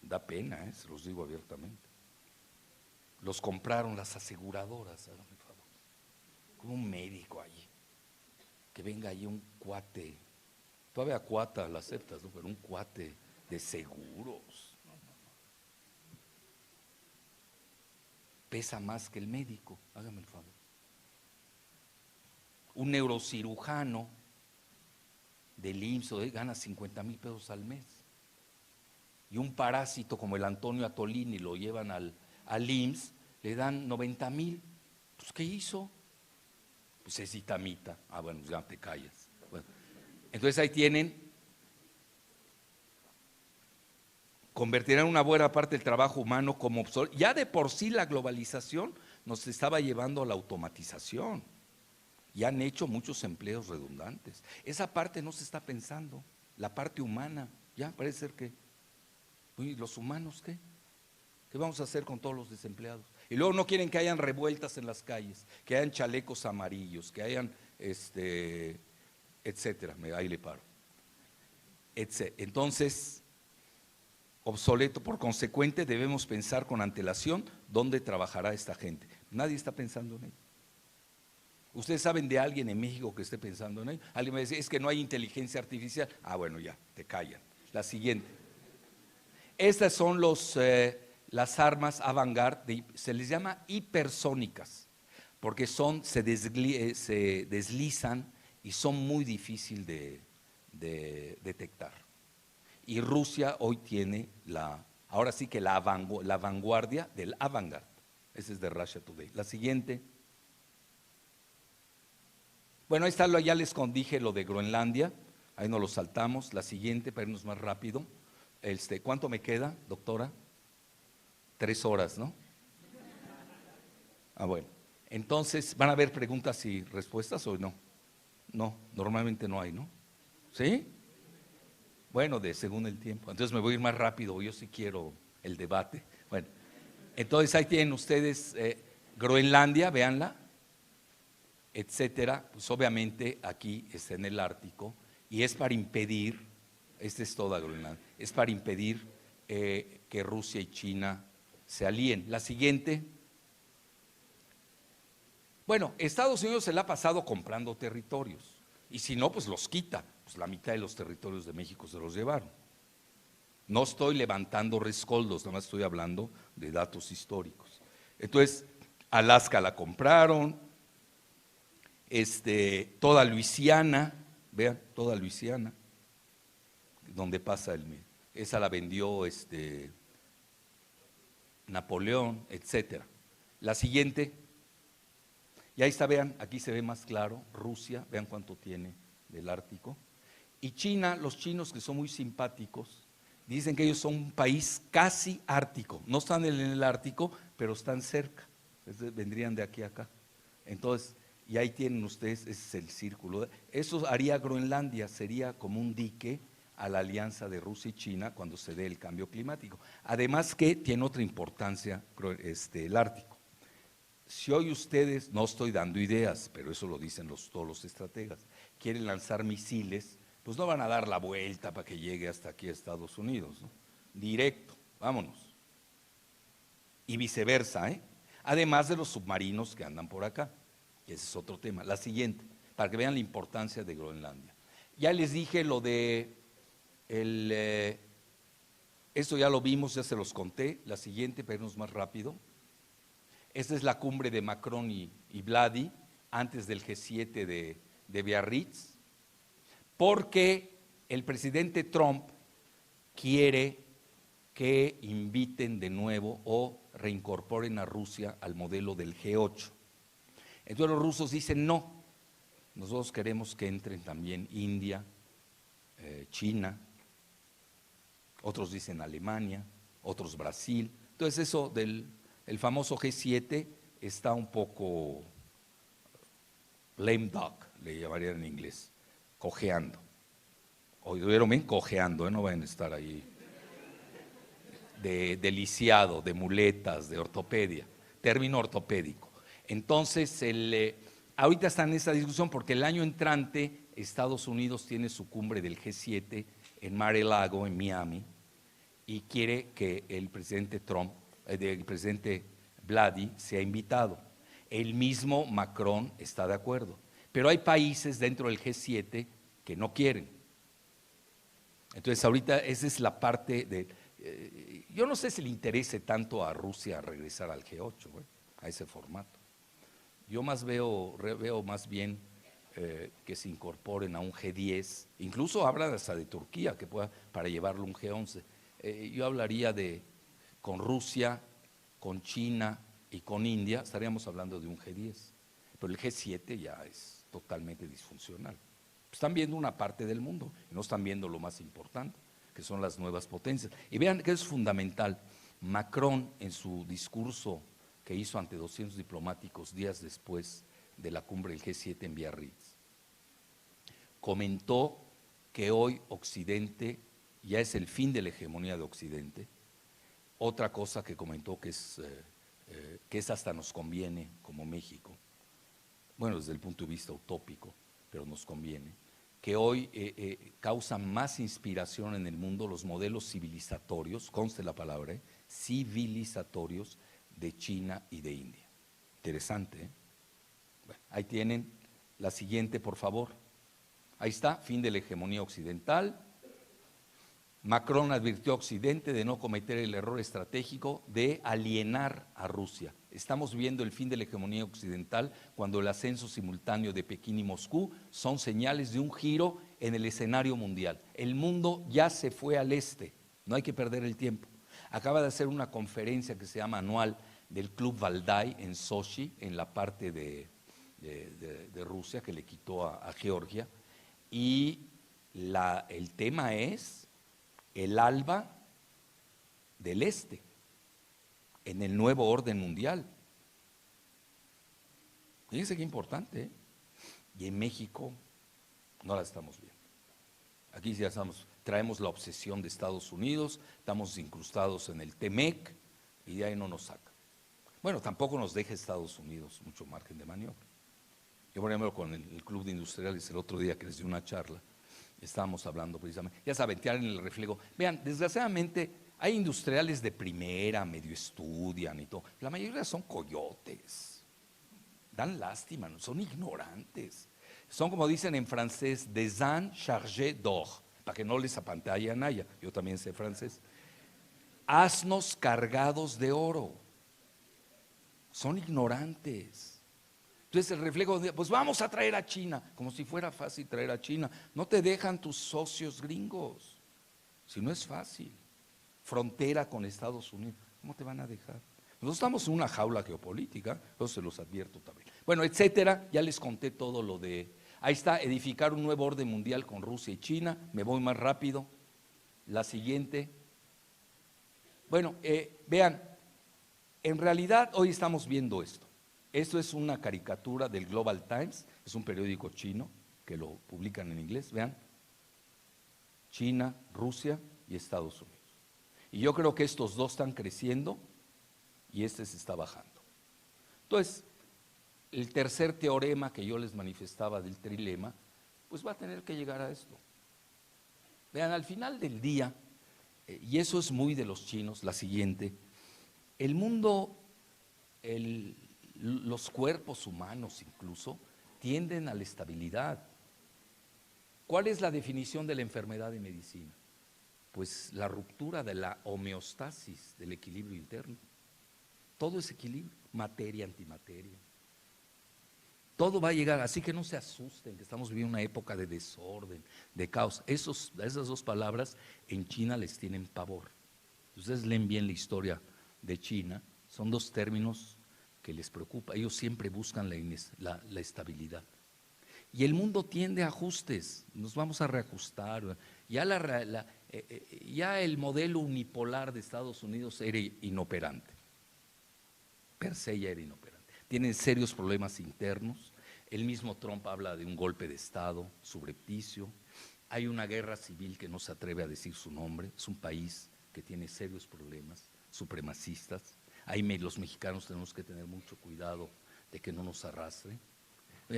da pena, se los digo abiertamente. Los compraron las aseguradoras, háganme el favor. Como un médico allí, que venga allí un cuate, todavía cuata la aceptas, ¿no? Pero un cuate de seguros. Pesa más que el médico, hágame el favor. Un neurocirujano del IMSS gana 50,000 pesos al mes. Y un parásito como el Antonio Atolini lo llevan al IMSS, le dan 90,000. Pues, ¿qué hizo? Pues es itamita. Bueno, ya te callas. Bueno, entonces ahí tienen. Convertirán una buena parte del trabajo humano como obsoleto. Ya de por sí la globalización nos estaba llevando a la automatización y han hecho muchos empleos redundantes. Esa parte no se está pensando, la parte humana. Ya parece ser que, ¿y los humanos qué? ¿Qué vamos a hacer con todos los desempleados? Y luego no quieren que hayan revueltas en las calles, que hayan chalecos amarillos, que hayan, etcétera. Ahí le paro. Entonces, obsoleto. Por consecuente, debemos pensar con antelación dónde trabajará esta gente. Nadie está pensando en ello. ¿Ustedes saben de alguien en México que esté pensando en ello? Alguien me dice, es que no hay inteligencia artificial. Bueno, ya, te callan. La siguiente. Estas son las armas avant-garde, se les llama hipersónicas, porque se deslizan y son muy difíciles de detectar. Y Rusia hoy tiene ahora sí que la vanguardia del avant-garde. Ese es de Russia Today. La siguiente. Bueno, ahí está, ya les dije lo de Groenlandia, ahí nos lo saltamos. La siguiente, para irnos más rápido. ¿Cuánto me queda, doctora? 3 horas, ¿no? Bueno. Entonces, ¿van a haber preguntas y respuestas o no? No, normalmente no hay, ¿no? ¿Sí? Bueno, según el tiempo. Entonces me voy a ir más rápido, yo sí quiero el debate. Bueno, entonces ahí tienen ustedes Groenlandia, véanla. etcétera, pues obviamente aquí está en el Ártico y es para impedir, esta es toda Groenlandia, es para impedir que Rusia y China se alíen. La siguiente. Bueno, Estados Unidos se la ha pasado comprando territorios y si no, pues los quita. Pues la mitad de los territorios de México se los llevaron. No estoy levantando rescoldos, nada más estoy hablando de datos históricos. Entonces, Alaska la compraron, toda Luisiana, vean, toda Luisiana, donde pasa esa la vendió Napoleón, etcétera. La siguiente, y ahí está, vean, aquí se ve más claro, Rusia, vean cuánto tiene del Ártico. Y China, los chinos que son muy simpáticos, dicen que ellos son un país casi ártico, no están en el Ártico, pero están cerca, vendrían de aquí a acá. Entonces, y ahí tienen ustedes, ese es el círculo. Eso haría Groenlandia, sería como un dique a la alianza de Rusia y China cuando se dé el cambio climático. Además que tiene otra importancia el Ártico. Si hoy ustedes, no estoy dando ideas, pero eso lo dicen todos los estrategas, quieren lanzar misiles, pues no van a dar la vuelta para que llegue hasta aquí a Estados Unidos, ¿no? Directo, vámonos. Y viceversa, además de los submarinos que andan por acá, ese es otro tema. La siguiente, para que vean la importancia de Groenlandia. Ya les dije lo de esto ya lo vimos, ya se los conté. La siguiente, para irnos más rápido. Esta es la cumbre de Macron y Vladi, antes del G7 de Biarritz, porque el presidente Trump quiere que inviten de nuevo o reincorporen a Rusia al modelo del G8. Entonces los rusos dicen no, nosotros queremos que entren también India, China, otros dicen Alemania, otros Brasil. Entonces eso del famoso G7 está un poco lame duck, le llamarían en inglés, cojeando. Oyeron bien, cojeando, no van a estar ahí de lisiado, de muletas, de ortopedia, término ortopédico. Entonces, ahorita están en esa discusión porque el año entrante Estados Unidos tiene su cumbre del G7 en Mar-a-Lago, en Miami, y quiere que el presidente Trump, el presidente Vladi, sea invitado. El mismo Macron está de acuerdo, pero hay países dentro del G7 que no quieren. Entonces, ahorita esa es la parte de... yo no sé si le interese tanto a Rusia regresar al G8, a ese formato. Yo más veo más bien que se incorporen a un G10, incluso hablan hasta de Turquía que pueda para llevarlo a un G11. Yo hablaría con Rusia, con China y con India, estaríamos hablando de un G10, pero el G7 ya es totalmente disfuncional. Están viendo una parte del mundo y no están viendo lo más importante, que son las nuevas potencias. Y vean que es fundamental, Macron en su discurso que hizo ante 200 diplomáticos días después de la cumbre del G7 en Biarritz, comentó que hoy Occidente ya es el fin de la hegemonía de Occidente. Otra cosa que comentó que es hasta nos conviene como México, bueno, desde el punto de vista utópico, pero nos conviene, que hoy causan más inspiración en el mundo los modelos civilizatorios, conste la palabra, civilizatorios de China y de India. Interesante, Bueno, ahí tienen la siguiente, por favor. Ahí está, fin de la hegemonía occidental. Macron advirtió a Occidente de no cometer el error estratégico de alienar a Rusia. Estamos viendo el fin de la hegemonía occidental cuando el ascenso simultáneo de Pekín y Moscú son señales de un giro en el escenario mundial. El mundo ya se fue al este, no hay que perder el tiempo. Acaba de hacer una conferencia que se llama anual del Club Valdai en Sochi, en la parte de Rusia que le quitó a Georgia, y el tema es el alba del este en el nuevo orden mundial. Fíjense qué importante, Y en México no la estamos viendo. Aquí ya traemos la obsesión de Estados Unidos, estamos incrustados en el TEMEC y de ahí no nos saca. Bueno, tampoco nos deja Estados Unidos mucho margen de maniobra. Yo, por ejemplo, con el Club de Industriales el otro día que les di una charla, estábamos hablando precisamente, ya saben, tienen el reflejo. Vean, desgraciadamente hay industriales de primera, medio estudian y todo. La mayoría son coyotes, dan lástima, son ignorantes. Son, como dicen en francés, des ânes chargés d'or, para que no les apantalle a Naya, yo también sé francés. Asnos cargados de oro, son ignorantes. Entonces el reflejo de, pues vamos a traer a China, como si fuera fácil traer a China. No te dejan tus socios gringos, si no es fácil. Frontera con Estados Unidos, ¿cómo te van a dejar? Nosotros estamos en una jaula geopolítica, eso se los advierto también. Bueno, etcétera, ya les conté todo lo de, ahí está, edificar un nuevo orden mundial con Rusia y China, me voy más rápido. La siguiente. Bueno, vean, en realidad hoy estamos viendo esto. Esto es una caricatura del Global Times, es un periódico chino que lo publican en inglés, vean, China, Rusia y Estados Unidos. Y yo creo que estos dos están creciendo y este se está bajando. Entonces, el tercer teorema que yo les manifestaba del trilema, pues va a tener que llegar a esto. Vean, al final del día, y eso es muy de los chinos, la siguiente, el mundo, los cuerpos humanos incluso, tienden a la estabilidad. ¿Cuál es la definición de la enfermedad en medicina? Pues la ruptura de la homeostasis, del equilibrio interno. Todo es equilibrio, materia, antimateria. Todo va a llegar, así que no se asusten, que estamos viviendo una época de desorden, de caos. Esas dos palabras en China les tienen pavor. Ustedes leen bien la historia de China, son dos términos que les preocupa. Ellos siempre buscan la estabilidad. Y el mundo tiende a ajustes, nos vamos a reajustar. Ya el modelo unipolar de Estados Unidos era inoperante, per se ya era inoperante. Tienen serios problemas internos, el mismo Trump habla de un golpe de Estado subrepticio, hay una guerra civil que no se atreve a decir su nombre, es un país que tiene serios problemas supremacistas. Ahí los mexicanos tenemos que tener mucho cuidado de que no nos arrastre.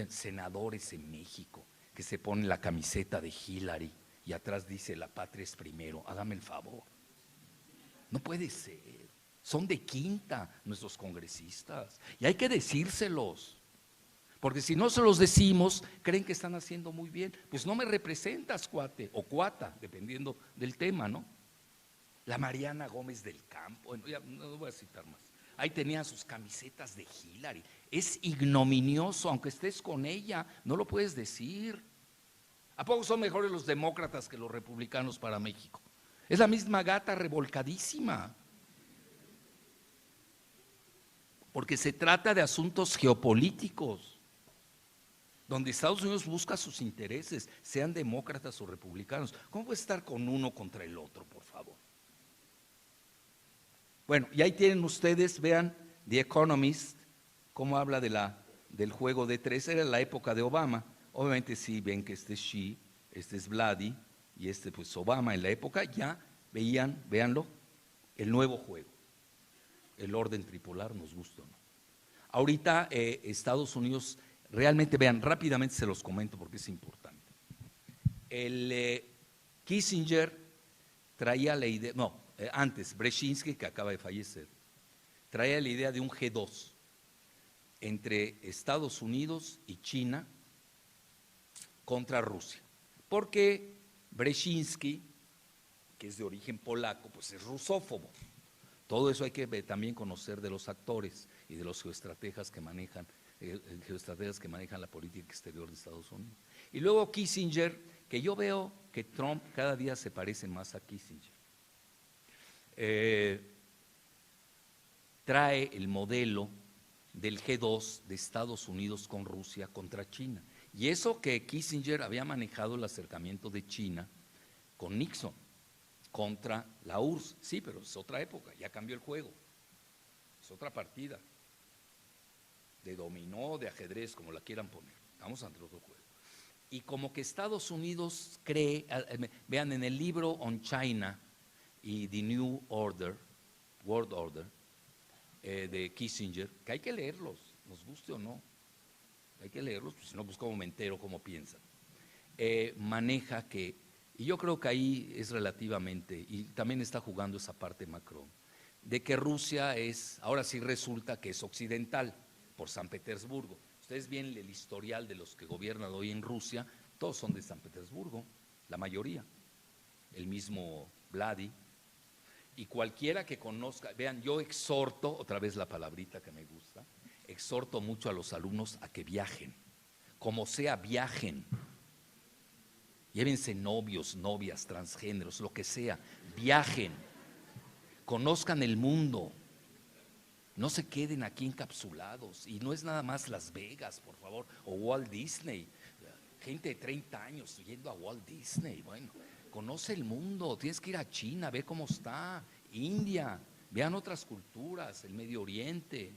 Senadores en México que se ponen la camiseta de Hillary y atrás dice la patria es primero, hágame el favor. No puede ser, son de quinta nuestros congresistas y hay que decírselos, porque si no se los decimos, creen que están haciendo muy bien. Pues no me representas, cuate o cuata, dependiendo del tema, ¿no? La Mariana Gómez del Campo, bueno, ya no voy a citar más. Ahí tenían sus camisetas de Hillary. Es ignominioso, aunque estés con ella, no lo puedes decir. ¿A poco son mejores los demócratas que los republicanos para México? Es la misma gata revolcadísima. Porque se trata de asuntos geopolíticos, donde Estados Unidos busca sus intereses, sean demócratas o republicanos. ¿Cómo puede estar con uno contra el otro, por favor? Bueno, y ahí tienen ustedes, vean, The Economist, cómo habla del juego de tres. Era la época de Obama. Obviamente sí ven que este es Xi, este es Vladi y este pues Obama. En la época ya veían, véanlo, el nuevo juego, el orden tripolar, nos gusta o no. Ahorita Estados Unidos, realmente vean, rápidamente se los comento porque es importante. El Kissinger traía la idea, no, antes, Brzezinski, que acaba de fallecer, traía la idea de un G2 entre Estados Unidos y China contra Rusia, porque Brzezinski, que es de origen polaco, pues es rusófobo. Todo eso hay que también conocer de los actores y de los geoestrategas que manejan la política exterior de Estados Unidos. Y luego Kissinger, que yo veo que Trump cada día se parece más a Kissinger. Trae el modelo del G2 de Estados Unidos con Rusia contra China. Y eso que Kissinger había manejado el acercamiento de China con Nixon contra la URSS. Sí, pero es otra época, ya cambió el juego. Es otra partida de dominó, de ajedrez, como la quieran poner. Estamos ante otro juego. Y como que Estados Unidos cree, vean en el libro On China y The New Order, World Order, de Kissinger, que hay que leerlos, nos guste o no. hay que leerlos, pues, si no, pues cómo me entero, cómo piensan. Maneja que, y yo creo que ahí es relativamente, y también está jugando esa parte Macron, de que Rusia es, ahora sí resulta que es occidental, por San Petersburgo. Ustedes ven el historial de los que gobiernan hoy en Rusia, todos son de San Petersburgo, la mayoría, el mismo Vladi, y cualquiera que conozca, vean, yo exhorto, otra vez la palabrita que me gusta, exhorto mucho a los alumnos a que viajen, como sea viajen, llévense novios, novias, transgéneros, lo que sea, viajen, conozcan el mundo, no se queden aquí encapsulados, y no es nada más Las Vegas, por favor, o Walt Disney, gente de 30 años yendo a Walt Disney, bueno, conoce el mundo, tienes que ir a China, ve cómo está, India, vean otras culturas, el Medio Oriente,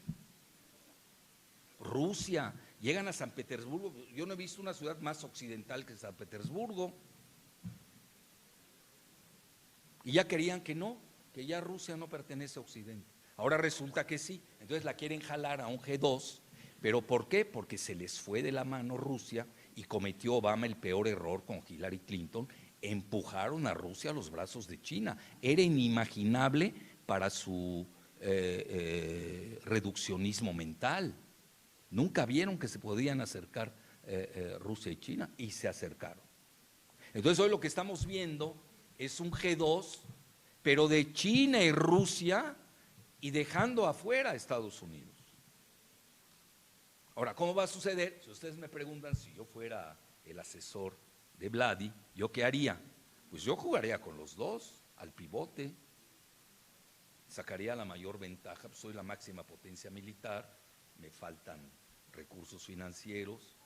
Rusia, llegan a San Petersburgo, yo no he visto una ciudad más occidental que San Petersburgo, y ya querían que no, que ya Rusia no pertenece a Occidente, ahora resulta que sí, entonces la quieren jalar a un G2, pero ¿por qué? Porque se les fue de la mano Rusia y cometió Obama el peor error con Hillary Clinton, empujaron a Rusia a los brazos de China, era inimaginable para su reduccionismo mental, nunca vieron que se podían acercar Rusia y China y se acercaron. Entonces hoy lo que estamos viendo es un G2, pero de China y Rusia y dejando afuera a Estados Unidos. Ahora, ¿cómo va a suceder? Si ustedes me preguntan, si yo fuera el asesor de Vladi, ¿yo qué haría? Pues yo jugaría con los dos, al pivote, sacaría la mayor ventaja, pues soy la máxima potencia militar, me faltan recursos financieros,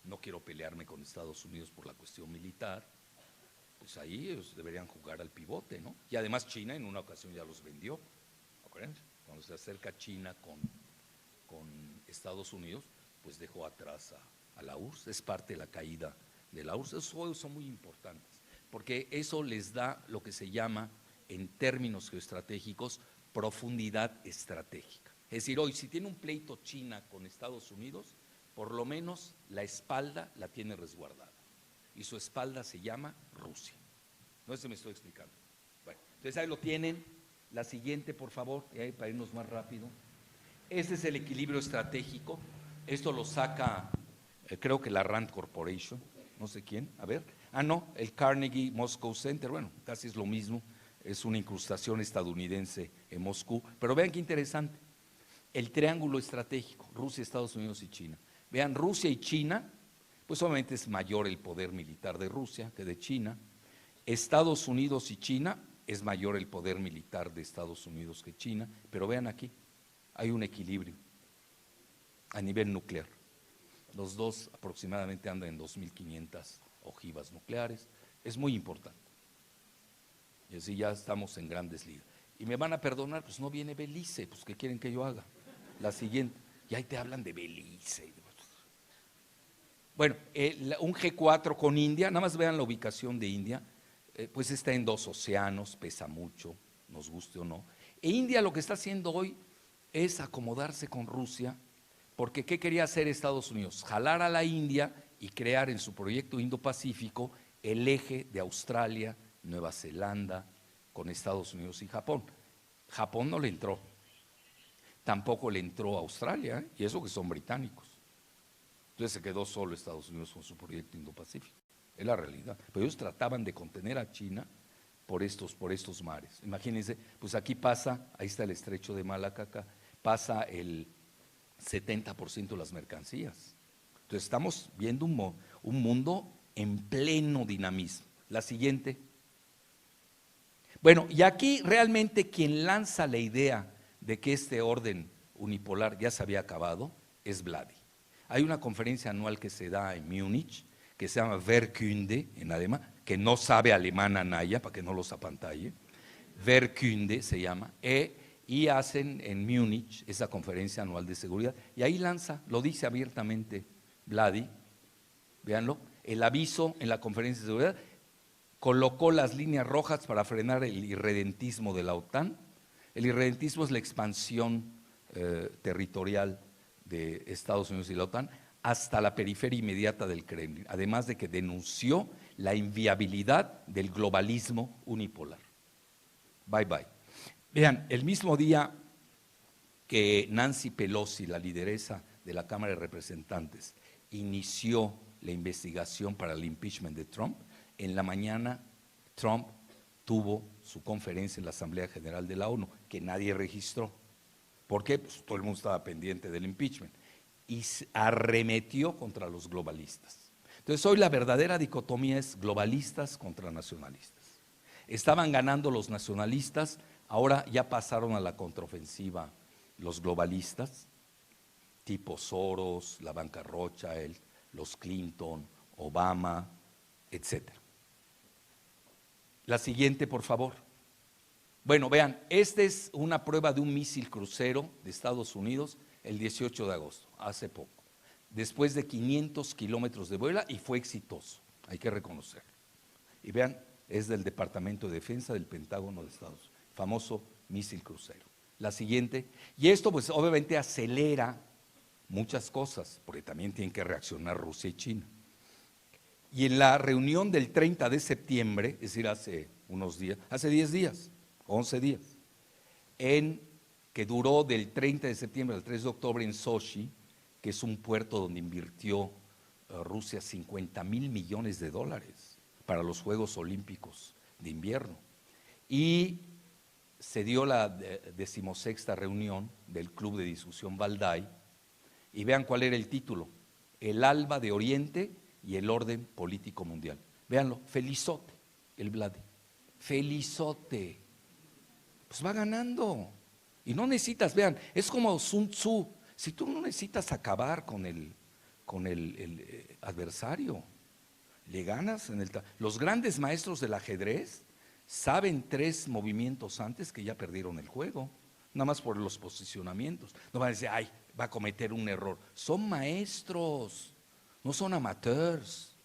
no quiero pelearme con Estados Unidos por la cuestión militar, pues ahí ellos deberían jugar al pivote, ¿no? Y además China en una ocasión ya los vendió, ¿acuérdense? Cuando se acerca China con Estados Unidos, pues dejó atrás a la URSS, es parte de la caída de la URSS. Esos juegos son muy importantes, porque eso les da lo que se llama, en términos geoestratégicos, profundidad estratégica. Es decir, hoy si tiene un pleito China con Estados Unidos, por lo menos la espalda la tiene resguardada, y su espalda se llama Rusia. No sé si me estoy explicando. Bueno, entonces ahí lo tienen. La siguiente, por favor, y ahí para irnos más rápido. Este es el equilibrio estratégico. Esto lo saca, creo que la Rand Corporation, no sé quién, a ver. Ah, no, el Carnegie Moscow Center, bueno, casi es lo mismo, es una incrustación estadounidense en Moscú. Pero vean qué interesante, el triángulo estratégico, Rusia, Estados Unidos y China. Vean, Rusia y China, pues obviamente es mayor el poder militar de Rusia que de China. Estados Unidos y China, es mayor el poder militar de Estados Unidos que China, pero vean aquí, hay un equilibrio a nivel nuclear. Los dos aproximadamente andan en 2.500 ojivas nucleares, es muy importante. Y así ya estamos en grandes ligas. Y me van a perdonar, pues no viene Belice, pues ¿qué quieren que yo haga? La siguiente, y ahí te hablan de Belice. Bueno, un G4 con India, nada más vean la ubicación de India, pues está en 2 océanos, pesa mucho, nos guste o no. E India lo que está haciendo hoy es acomodarse con Rusia, porque ¿qué quería hacer Estados Unidos? Jalar a la India y crear en su proyecto Indo-Pacífico el eje de Australia, Nueva Zelanda, con Estados Unidos y Japón. Japón no le entró, tampoco le entró a Australia, y eso que son británicos. Entonces se quedó solo Estados Unidos con su proyecto Indo-Pacífico, es la realidad. Pero ellos trataban de contener a China por estos mares. Imagínense, pues aquí pasa, ahí está el estrecho de Malaca, pasa el 70% de las mercancías. Entonces estamos viendo un mundo en pleno dinamismo. La siguiente. Bueno, y aquí realmente quien lanza la idea de que este orden unipolar ya se había acabado es Vladi. Hay una conferencia anual que se da en Múnich, que se llama Wehrkunde en alemán, que no sabe alemán a Naya, para que no los apantalle. Wehrkunde se llama, y hacen en Múnich esa conferencia anual de seguridad, y ahí lanza, lo dice abiertamente Vladi, véanlo, el aviso en la conferencia de seguridad, colocó las líneas rojas para frenar el irredentismo de la OTAN. El irredentismo es la expansión territorial de Estados Unidos y la OTAN hasta la periferia inmediata del Kremlin, además de que denunció la inviabilidad del globalismo unipolar. Bye bye. Vean, el mismo día que Nancy Pelosi, la lideresa de la Cámara de Representantes, inició la investigación para el impeachment de Trump, en la mañana Trump tuvo su conferencia en la Asamblea General de la ONU, que nadie registró. ¿Por qué? Pues todo el mundo estaba pendiente del impeachment. Y arremetió contra los globalistas. Entonces hoy la verdadera dicotomía es globalistas contra nacionalistas. Estaban ganando los nacionalistas, ahora ya pasaron a la contraofensiva los globalistas, tipo Soros, la banca Rothschild, los Clinton, Obama, etc. La siguiente, por favor. Bueno, vean, esta es una prueba de un misil crucero de Estados Unidos el 18 de agosto, hace poco, después de 500 kilómetros de vuelo, y fue exitoso, hay que reconocerlo. Y vean, es del Departamento de Defensa del Pentágono de Estados Unidos, famoso misil crucero. La siguiente, y esto pues obviamente acelera muchas cosas, porque también tienen que reaccionar Rusia y China. Y en la reunión del 30 de septiembre, es decir, hace unos días, hace 10 días, 11 días, que duró del 30 de septiembre al 3 de octubre en Sochi, que es un puerto donde invirtió Rusia 50,000 millones de dólares para los Juegos Olímpicos de invierno. Y se dio la 16ª reunión del Club de Discusión Valdai, y vean cuál era el título: El alba de Oriente y el orden político mundial. Véanlo, felizote, el Vladi, felizote, pues va ganando. Y no necesitas, vean, es como Sun Tzu, si tú no necesitas acabar con el adversario, le ganas en el... Los grandes maestros del ajedrez saben 3 movimientos antes que ya perdieron el juego, nada más por los posicionamientos. No van a decir, ay, va a cometer un error. Son maestros, no son amateurs.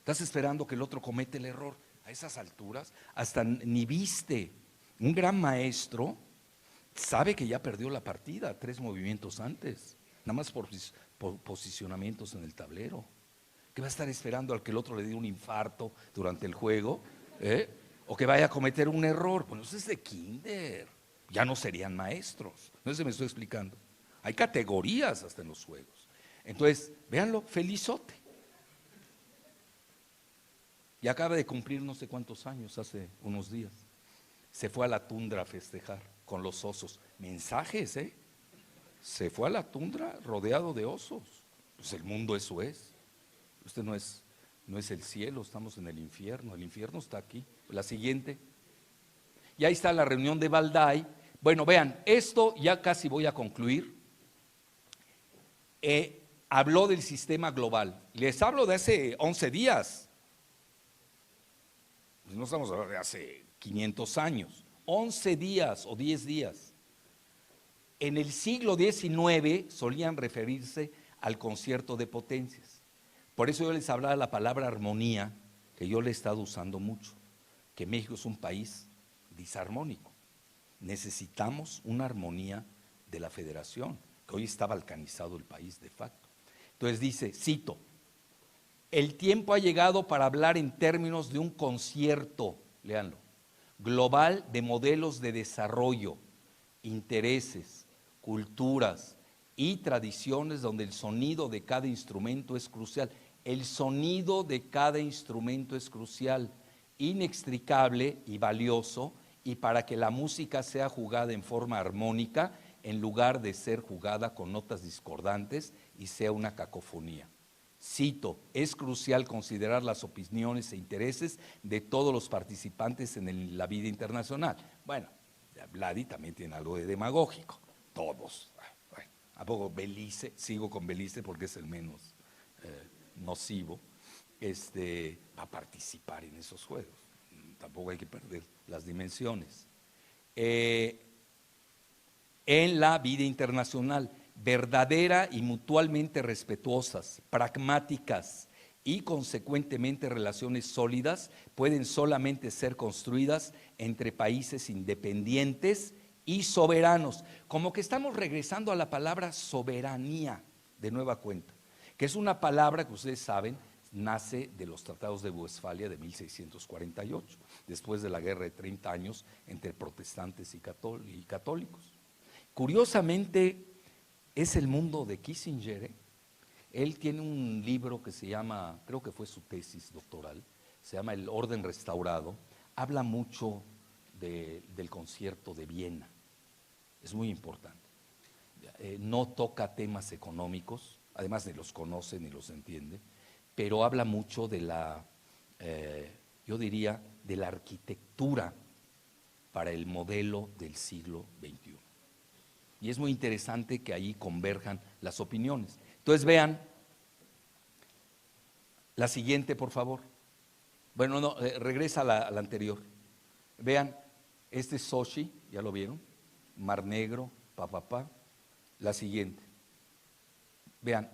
Estás esperando que el otro cometa el error. A esas alturas, hasta ni viste. Un gran maestro sabe que ya perdió la partida 3 movimientos antes, nada más por posicionamientos en el tablero. ¿Qué va a estar esperando al que el otro le dé un infarto durante el juego? O que vaya a cometer un error. Bueno, eso es de kinder. Ya no serían maestros. No sé si me estoy explicando. Hay categorías hasta en los juegos. Entonces, véanlo, felizote. Y acaba de cumplir no sé cuántos años, hace unos días. Se fue a la tundra a festejar con los osos. Mensajes, Se fue a la tundra rodeado de osos. Pues el mundo eso es. Usted no es el cielo, estamos en el infierno está aquí. La siguiente. Y ahí está la reunión de Valdai. Bueno, vean, esto ya casi voy a concluir. Habló del sistema global. Les hablo de hace 11 días. Pues no estamos hablando de hace 500 años. 11 días o 10 días. En el siglo XIX solían referirse al concierto de potencias. Por eso yo les hablaba de la palabra armonía, que yo le he estado usando mucho, que México es un país disarmónico. Necesitamos una armonía de la federación, que hoy está balcanizado el país de facto. Entonces dice, cito, el tiempo ha llegado para hablar en términos de un concierto, léanlo, global de modelos de desarrollo, intereses, culturas y tradiciones donde el sonido de cada instrumento es crucial. El sonido de cada instrumento es crucial, inextricable y valioso, y para que la música sea jugada en forma armónica en lugar de ser jugada con notas discordantes y sea una cacofonía. Cito, es crucial considerar las opiniones e intereses de todos los participantes en la vida internacional. Bueno, Vladi también tiene algo de demagógico, todos. Bueno, ¿a poco Belice? Sigo con Belice porque es el menos nocivo, va a participar en esos juegos. Tampoco hay que perder las dimensiones. En la vida internacional, verdadera y mutuamente respetuosas, pragmáticas y consecuentemente relaciones sólidas pueden solamente ser construidas entre países independientes y soberanos. Como que estamos regresando a la palabra soberanía de nueva cuenta, que es una palabra que ustedes saben, nace de los tratados de Westfalia de 1648, después de la guerra de 30 años entre protestantes y católicos. Curiosamente, es el mundo de Kissinger, ¿eh? Él tiene un libro que se llama, creo que fue su tesis doctoral, se llama El Orden Restaurado, habla mucho del concierto de Viena, es muy importante. No toca temas económicos, además ni los conoce ni los entiende, pero habla mucho de la, yo diría, de la arquitectura para el modelo del siglo XXI. Y es muy interesante que ahí converjan las opiniones. Entonces vean, la siguiente por favor. Bueno, no, regresa a la anterior. Vean, este es Sochi, ya lo vieron, Mar Negro, papá. La siguiente. Vean,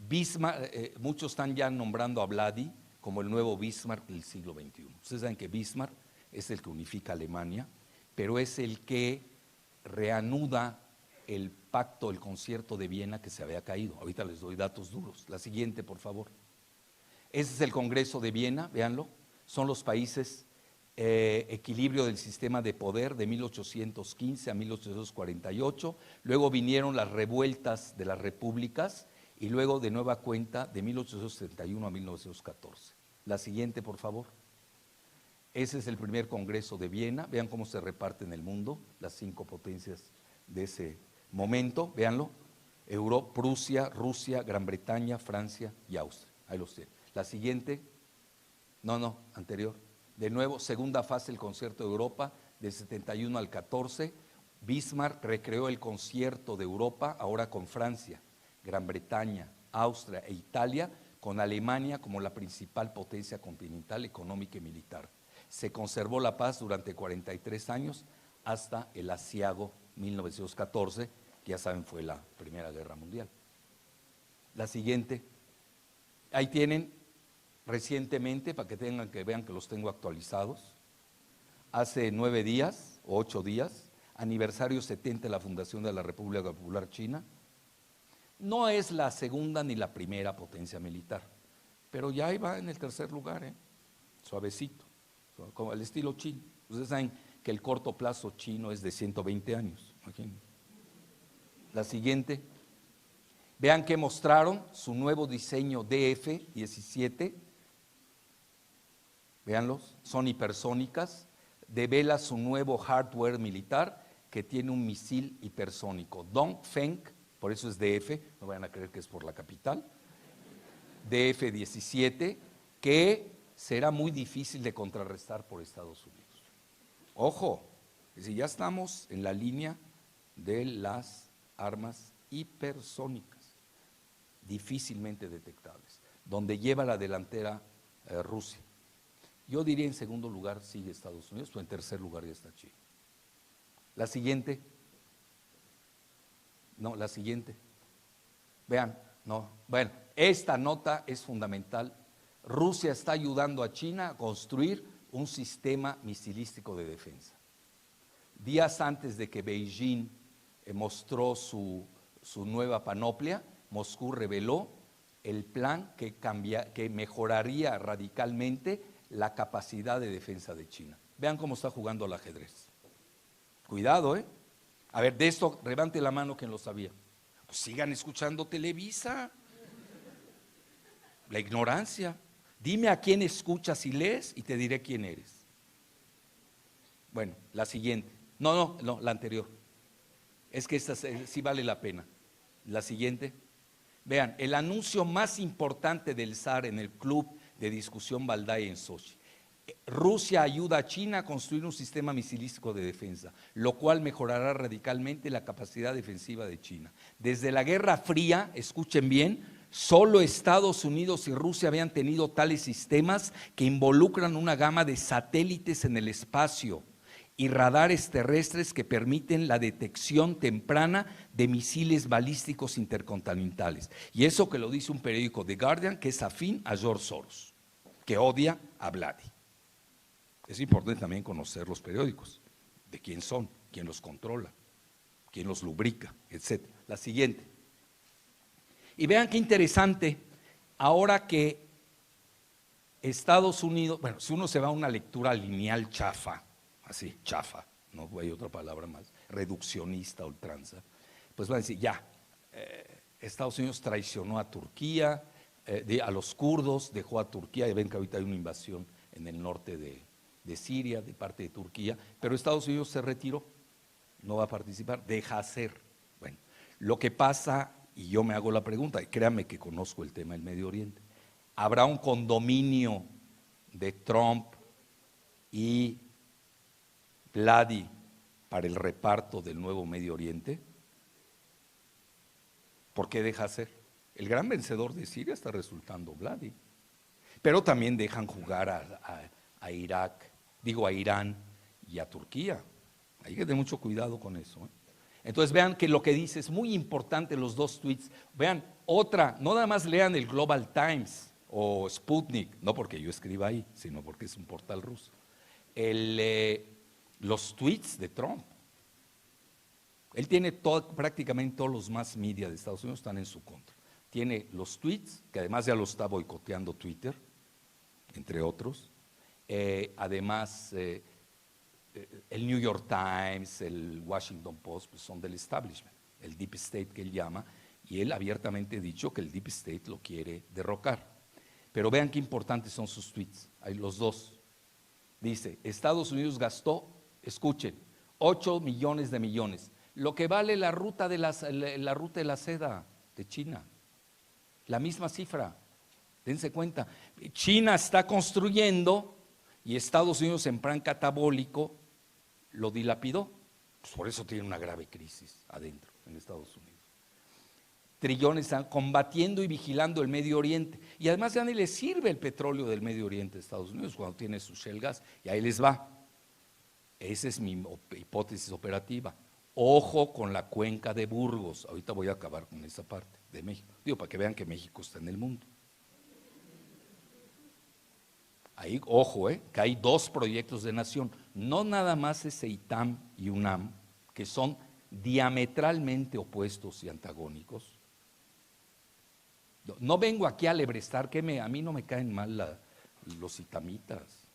Bismarck, muchos están ya nombrando a Vladi como el nuevo Bismarck del siglo XXI. Ustedes saben que Bismarck es el que unifica Alemania, pero es el que reanuda el pacto, el concierto de Viena que se había caído. Ahorita les doy datos duros. La siguiente, por favor. Ese es el Congreso de Viena, véanlo. Son los países, equilibrio del sistema de poder de 1815 a 1848. Luego vinieron las revueltas de las repúblicas y luego de nueva cuenta de 1871 a 1914. La siguiente, por favor. Ese es el primer Congreso de Viena. Vean cómo se reparte en el mundo las 5 potencias de ese momento. Véanlo. Prusia, Rusia, Gran Bretaña, Francia y Austria. Ahí los tienen. La siguiente. No, anterior. De nuevo, segunda fase del concierto de Europa, del 71 al 14. Bismarck recreó el concierto de Europa, ahora con Francia, Gran Bretaña, Austria e Italia, con Alemania como la principal potencia continental, económica y militar. Se conservó la paz durante 43 años hasta el asiago 1914, que ya saben fue la Primera Guerra Mundial. La siguiente. Ahí tienen recientemente, para que vean que los tengo actualizados, hace 9 días o 8 días, aniversario 70 de la fundación de la República Popular China. No es la segunda ni la primera potencia militar, pero ya ahí va en el tercer lugar, suavecito. Como al estilo chino. Ustedes saben que el corto plazo chino es de 120 años. Imagínense. La siguiente. Vean que mostraron su nuevo diseño DF-17. Véanlos, son hipersónicas. Devela su nuevo hardware militar que tiene un misil hipersónico. Dongfeng, por eso es DF, no vayan a creer que es por la capital. DF-17, que será muy difícil de contrarrestar por Estados Unidos. Ojo, es decir, ya estamos en la línea de las armas hipersónicas, difícilmente detectables, donde lleva la delantera Rusia. Yo diría en segundo lugar sigue Estados Unidos, o en tercer lugar ya está China. La siguiente. No, la siguiente. Vean, no. Bueno, esta nota es fundamental. Rusia está ayudando a China a construir un sistema misilístico de defensa. Días antes de que Beijing mostró su nueva panoplia, Moscú reveló el plan que mejoraría radicalmente la capacidad de defensa de China. Vean cómo está jugando al ajedrez. Cuidado, ¿eh? A ver, de esto, levante la mano quien lo sabía. Pues sigan escuchando Televisa. La ignorancia. Dime a quién escuchas y lees y te diré quién eres. Bueno, la siguiente. No, la anterior. Es que esta sí vale la pena. La siguiente. Vean, el anuncio más importante del zar en el club de discusión Valdai en Sochi. Rusia ayuda a China a construir un sistema misilístico de defensa, lo cual mejorará radicalmente la capacidad defensiva de China. Desde la Guerra Fría, escuchen bien, solo Estados Unidos y Rusia habían tenido tales sistemas que involucran una gama de satélites en el espacio y radares terrestres que permiten la detección temprana de misiles balísticos intercontinentales. Y eso que lo dice un periódico The Guardian que es afín a George Soros, que odia a Vladi. Es importante también conocer los periódicos, de quién son. quién los controla, quién los lubrica, etc. La siguiente. Y vean qué interesante, ahora que Estados Unidos, bueno, si uno se va a una lectura lineal chafa, así, chafa, no hay otra palabra más, reduccionista, ultranza, pues van a decir, ya, Estados Unidos traicionó a Turquía, a los kurdos, dejó a Turquía, y ven que ahorita hay una invasión en el norte de Siria, de parte de Turquía, pero Estados Unidos se retiró, no va a participar, deja hacer. Bueno, lo que pasa, y yo me hago la pregunta, y créanme que conozco el tema del Medio Oriente, ¿habrá un condominio de Trump y Vladi para el reparto del nuevo Medio Oriente? ¿Por qué deja hacer? El gran vencedor de Siria está resultando Vladi, pero también dejan jugar a Irak, digo a Irán y a Turquía. Hay que tener mucho cuidado con eso, ¿eh? Entonces vean que lo que dice es muy importante, los dos tweets. Vean, otra, no nada más lean el Global Times o Sputnik, no porque yo escriba ahí, sino porque es un portal ruso. Los tweets de Trump. Él tiene prácticamente todos los mass media de Estados Unidos están en su contra. Tiene los tweets, que además ya lo está boicoteando Twitter, entre otros. Además, el New York Times, el Washington Post, pues son del establishment, el Deep State que él llama, y él abiertamente ha dicho que el Deep State lo quiere derrocar. Pero vean qué importantes son sus tweets, hay los dos. Dice, Estados Unidos gastó, escuchen, 8 millones de millones, lo que vale la ruta de la seda de China, la misma cifra, dense cuenta. China está construyendo y Estados Unidos en plan catabólico lo dilapidó, pues por eso tiene una grave crisis adentro en Estados Unidos. Trillones están combatiendo y vigilando el Medio Oriente, y además ya ni les sirve el petróleo del Medio Oriente de Estados Unidos cuando tiene su shale gas, y ahí les va. Esa es mi hipótesis operativa. Ojo con la cuenca de Burgos, ahorita voy a acabar con esa parte de México, digo para que vean que México está en el mundo. Ahí, ojo, que hay dos proyectos de nación, no nada más ese ITAM y UNAM, que son diametralmente opuestos y antagónicos. No vengo aquí a alebrestar, a mí no me caen mal los itamitas,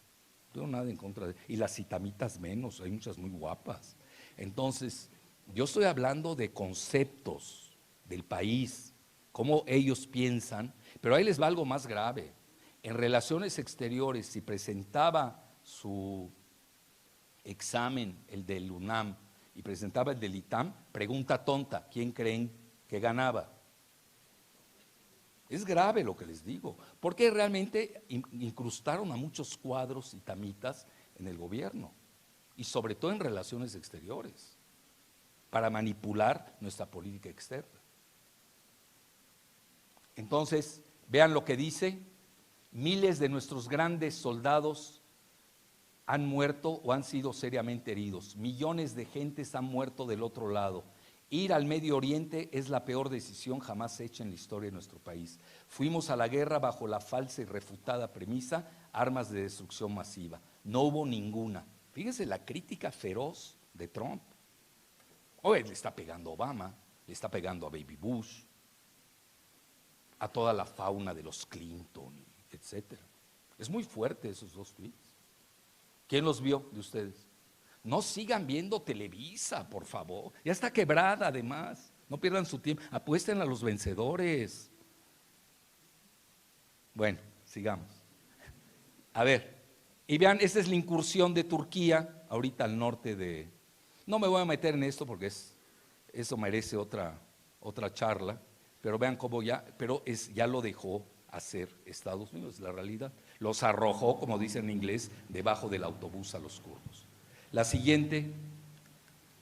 no tengo nada en contra de, y las itamitas menos, hay muchas muy guapas. Entonces, yo estoy hablando de conceptos del país, cómo ellos piensan, pero ahí les va algo más grave. En relaciones exteriores, si presentaba su examen, el del UNAM, y presentaba el del ITAM, pregunta tonta, ¿quién creen que ganaba? Es grave lo que les digo, porque realmente incrustaron a muchos cuadros itamitas en el gobierno, y sobre todo en relaciones exteriores, para manipular nuestra política externa. Entonces, vean lo que dice. Miles de nuestros grandes soldados han muerto o han sido seriamente heridos. Millones de gentes han muerto del otro lado. Ir al Medio Oriente es la peor decisión jamás hecha en la historia de nuestro país. Fuimos a la guerra bajo la falsa y refutada premisa, armas de destrucción masiva. No hubo ninguna. Fíjense la crítica feroz de Trump. Hoy le está pegando a Obama, le está pegando a Baby Bush, a toda la fauna de los Clinton, etcétera. Es muy fuerte esos dos tweets. ¿Quién los vio de ustedes? No sigan viendo Televisa, por favor. Ya está quebrada además. No pierdan su tiempo. Apuesten a los vencedores. Bueno, sigamos. A ver, y vean, esta es la incursión de Turquía, ahorita al norte de... No me voy a meter en esto porque eso merece otra charla, pero vean cómo ya lo dejó hacer Estados Unidos, la realidad. Los arrojó, como dicen en inglés, debajo del autobús a los kurdos. La siguiente,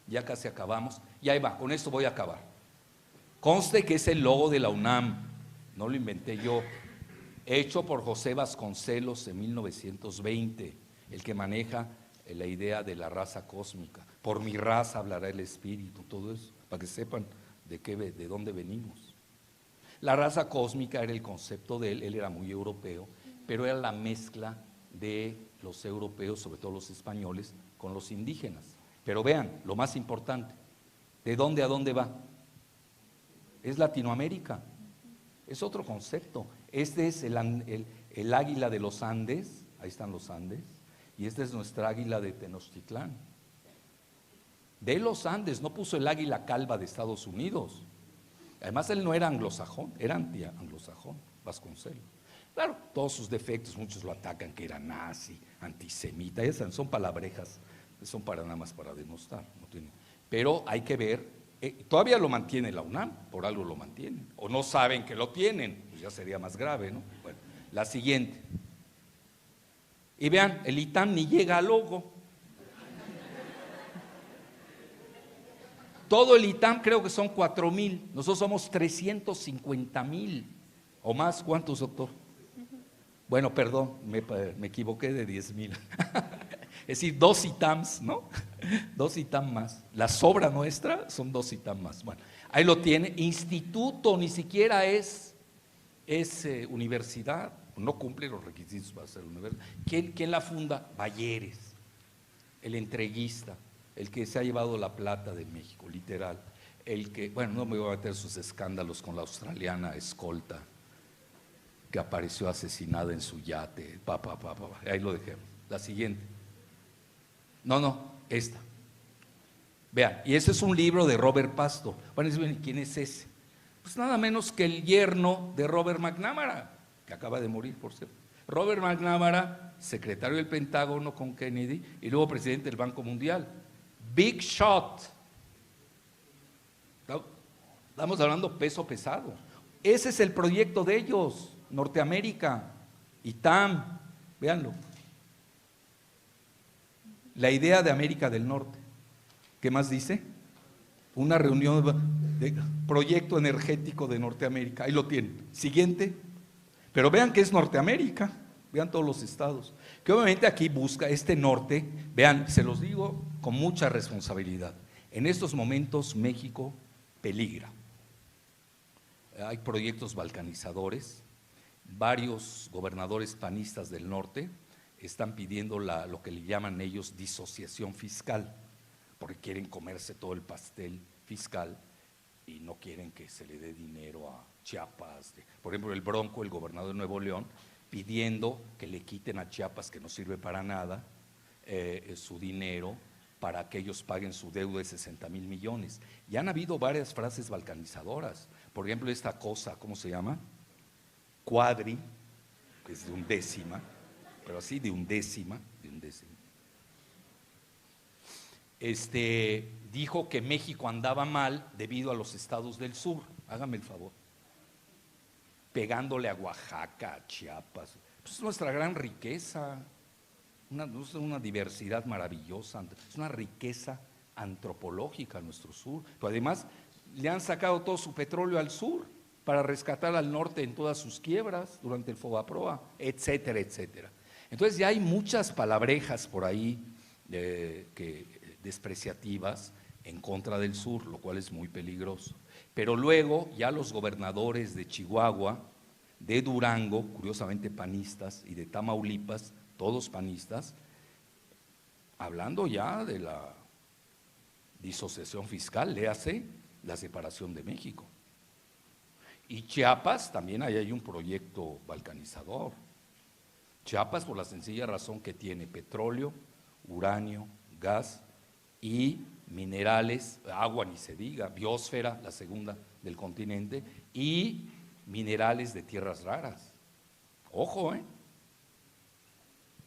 ya casi acabamos, y ahí va, con esto voy a acabar. Conste que es el logo de la UNAM, no lo inventé yo, hecho por José Vasconcelos en 1920, el que maneja la idea de la raza cósmica. Por mi raza hablará el espíritu, todo eso, para que sepan de dónde venimos. La raza cósmica era el concepto de él era muy europeo, pero era la mezcla de los europeos, sobre todo los españoles, con los indígenas. Pero vean, lo más importante, ¿de dónde a dónde va? Es Latinoamérica, es otro concepto. Este es el águila de los Andes, ahí están los Andes, y esta es nuestra águila de Tenochtitlán. De los Andes, no puso el águila calva de Estados Unidos. Además, él no era anglosajón, era anti-anglosajón, Vasconcelos. Claro, todos sus defectos, muchos lo atacan, que era nazi, antisemita, esas son palabrejas, son para nada más para denostar. No tiene, pero hay que ver, todavía lo mantiene la UNAM, por algo lo mantienen, o no saben que lo tienen, pues ya sería más grave, ¿no? Bueno, la siguiente. Y vean, el ITAM ni llega al logo. Todo el ITAM creo que son 4,000, nosotros somos 350,000 o más. ¿Cuántos, doctor? Bueno, perdón, me equivoqué de 10,000. Es decir, 2 ITAMs, ¿no? 2 ITAM más. La sobra nuestra son 2 ITAM más. Bueno, ahí lo tiene. Instituto, ni siquiera es universidad, no cumple los requisitos para ser universidad. ¿Quién la funda? Balleres, el entreguista, el que se ha llevado la plata de México, literal. El que, bueno, no me voy a meter sus escándalos con la australiana escolta, que apareció asesinada en su yate, ahí lo dejemos. La siguiente. No, esta. Vean, y ese es un libro de Robert Pasto. Bueno, ¿quién es ese? Pues nada menos que el yerno de Robert McNamara, que acaba de morir, por cierto. Robert McNamara, secretario del Pentágono con Kennedy y luego presidente del Banco Mundial. Big shot. Estamos hablando peso pesado. Ese es el proyecto de ellos, Norteamérica, ITAM, véanlo. La idea de América del Norte. ¿Qué más dice? Una reunión de proyecto energético de Norteamérica. Ahí lo tienen. Siguiente. Pero vean que es Norteamérica. Vean todos los estados. Que obviamente aquí busca este norte. Vean, se los digo con mucha responsabilidad. En estos momentos México peligra. Hay proyectos balcanizadores. Varios gobernadores panistas del norte están pidiendo lo que le llaman ellos disociación fiscal, porque quieren comerse todo el pastel fiscal y no quieren que se le dé dinero a Chiapas. Por ejemplo, el Bronco, el gobernador de Nuevo León, pidiendo que le quiten a Chiapas, que no sirve para nada, su dinero para que ellos paguen su deuda de 60,000 millones. Y han habido varias frases balcanizadoras. Por ejemplo, esta cosa, ¿cómo se llama? Cuadri, que es de undécima, pero así de undécima. Dijo que México andaba mal debido a los estados del sur, hágame el favor, pegándole a Oaxaca, a Chiapas. Pues es nuestra gran riqueza, una diversidad maravillosa, es una riqueza antropológica nuestro sur, pero además le han sacado todo su petróleo al sur para rescatar al norte en todas sus quiebras durante el Fobaproa, etcétera, etcétera. Entonces ya hay muchas palabrejas por ahí despreciativas en contra del sur, lo cual es muy peligroso. Pero luego ya los gobernadores de Chihuahua, de Durango, curiosamente panistas, y de Tamaulipas, todos panistas, hablando ya de la disociación fiscal, léase la separación de México. Y Chiapas, también ahí hay un proyecto balcanizador. Chiapas por la sencilla razón que tiene petróleo, uranio, gas y minerales, agua ni se diga, biosfera, la segunda del continente, y minerales de tierras raras. Ojo,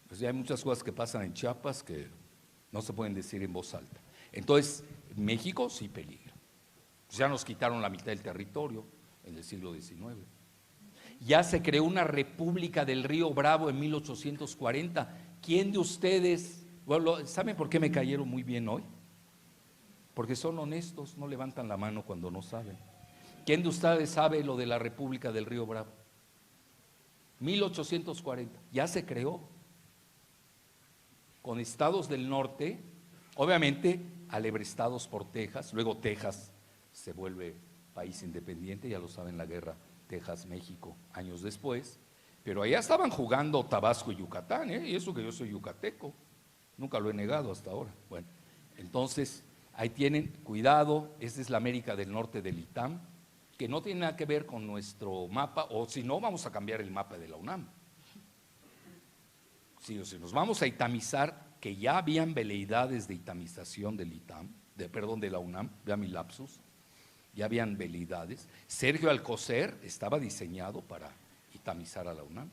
pues ya hay muchas cosas que pasan en Chiapas que no se pueden decir en voz alta. Entonces, México sí peligra. Pues ya nos quitaron la mitad del territorio en el siglo XIX. Ya se creó una república del Río Bravo en 1840. ¿Quién de ustedes, bueno, saben por qué me cayeron muy bien hoy? Porque son honestos, no levantan la mano cuando no saben. ¿Quién de ustedes sabe lo de la república del Río Bravo? 1840, ya se creó. Con estados del norte, obviamente alebrestados por Texas, luego Texas se vuelve país independiente, ya lo saben, la guerra Texas-México años después, pero allá estaban jugando Tabasco y Yucatán, y eso que yo soy yucateco, nunca lo he negado hasta ahora. Bueno, Entonces, ahí tienen, cuidado, esta es la América del Norte del ITAM, que no tiene nada que ver con nuestro mapa, o si no, vamos a cambiar el mapa de la UNAM. Si nos vamos a itamizar, que ya habían veleidades de itamización del ITAM, de la UNAM, vea mi lapsus, ya habían veleidades. Sergio Alcocer estaba diseñado para itamizar a la UNAM.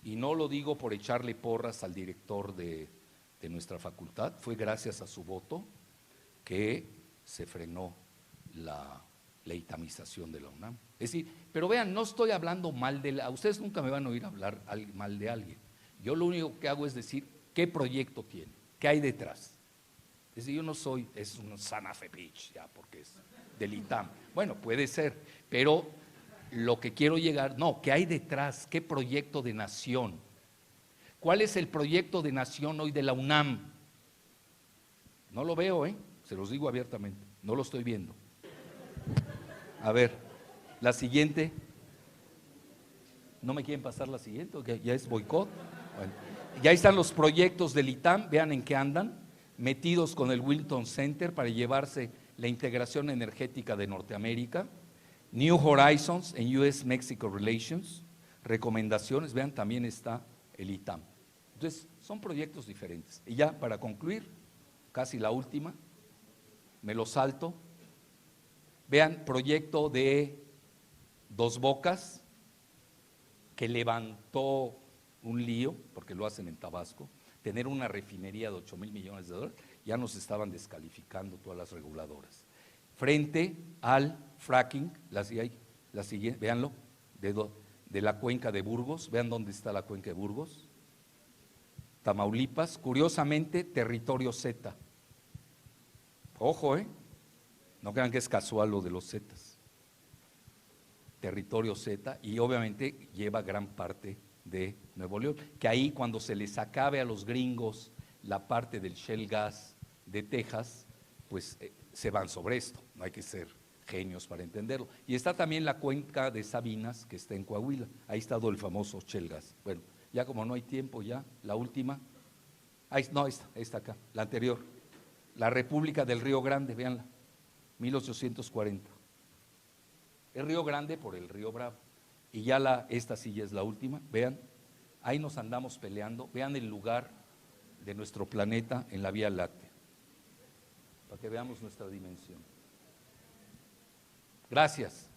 Y no lo digo por echarle porras al director de nuestra facultad, fue gracias a su voto que se frenó la itamización de la UNAM. Es decir, pero vean, no estoy hablando mal ustedes nunca me van a oír hablar mal de alguien. Yo lo único que hago es decir qué proyecto tiene, qué hay detrás. Es decir, yo no soy, es un Santa Fe Beach, ya, porque es del ITAM. Bueno, puede ser, pero lo que quiero llegar, no, ¿qué hay detrás? ¿Qué proyecto de nación? ¿Cuál es el proyecto de nación hoy de la UNAM? No lo veo, se los digo abiertamente, no lo estoy viendo. A ver, la siguiente. ¿No me quieren pasar la siguiente? ¿O ya es boicot? Bueno, ya están los proyectos del ITAM, vean en qué andan, metidos con el Wilton Center para llevarse la integración energética de Norteamérica, New Horizons en US-Mexico Relations, recomendaciones, vean, también está el ITAM. Entonces, son proyectos diferentes. Y ya, para concluir, casi la última, me lo salto. Vean, proyecto de Dos Bocas, que levantó un lío, porque lo hacen en Tabasco, tener una refinería de 8,000 millones de dólares, ya nos estaban descalificando todas las reguladoras. Frente al fracking, la siguiente, véanlo, de la cuenca de Burgos, vean dónde está la cuenca de Burgos, Tamaulipas, curiosamente, territorio Z. Ojo, no crean que es casual lo de los Zetas. Territorio Z, y obviamente lleva gran parte de Nuevo León, que ahí cuando se les acabe a los gringos la parte del shale gas de Texas, pues se van sobre esto, no hay que ser genios para entenderlo. Y está también la cuenca de Sabinas, que está en Coahuila, ahí está todo el famoso shale gas. Bueno, ya como no hay tiempo, ya, la última, no, esta acá, la anterior, la República del Río Grande, véanla, 1840. Es Río Grande por el Río Bravo. Y ya esta sí ya es la última, vean, ahí nos andamos peleando, vean el lugar de nuestro planeta en la Vía Láctea, para que veamos nuestra dimensión. Gracias.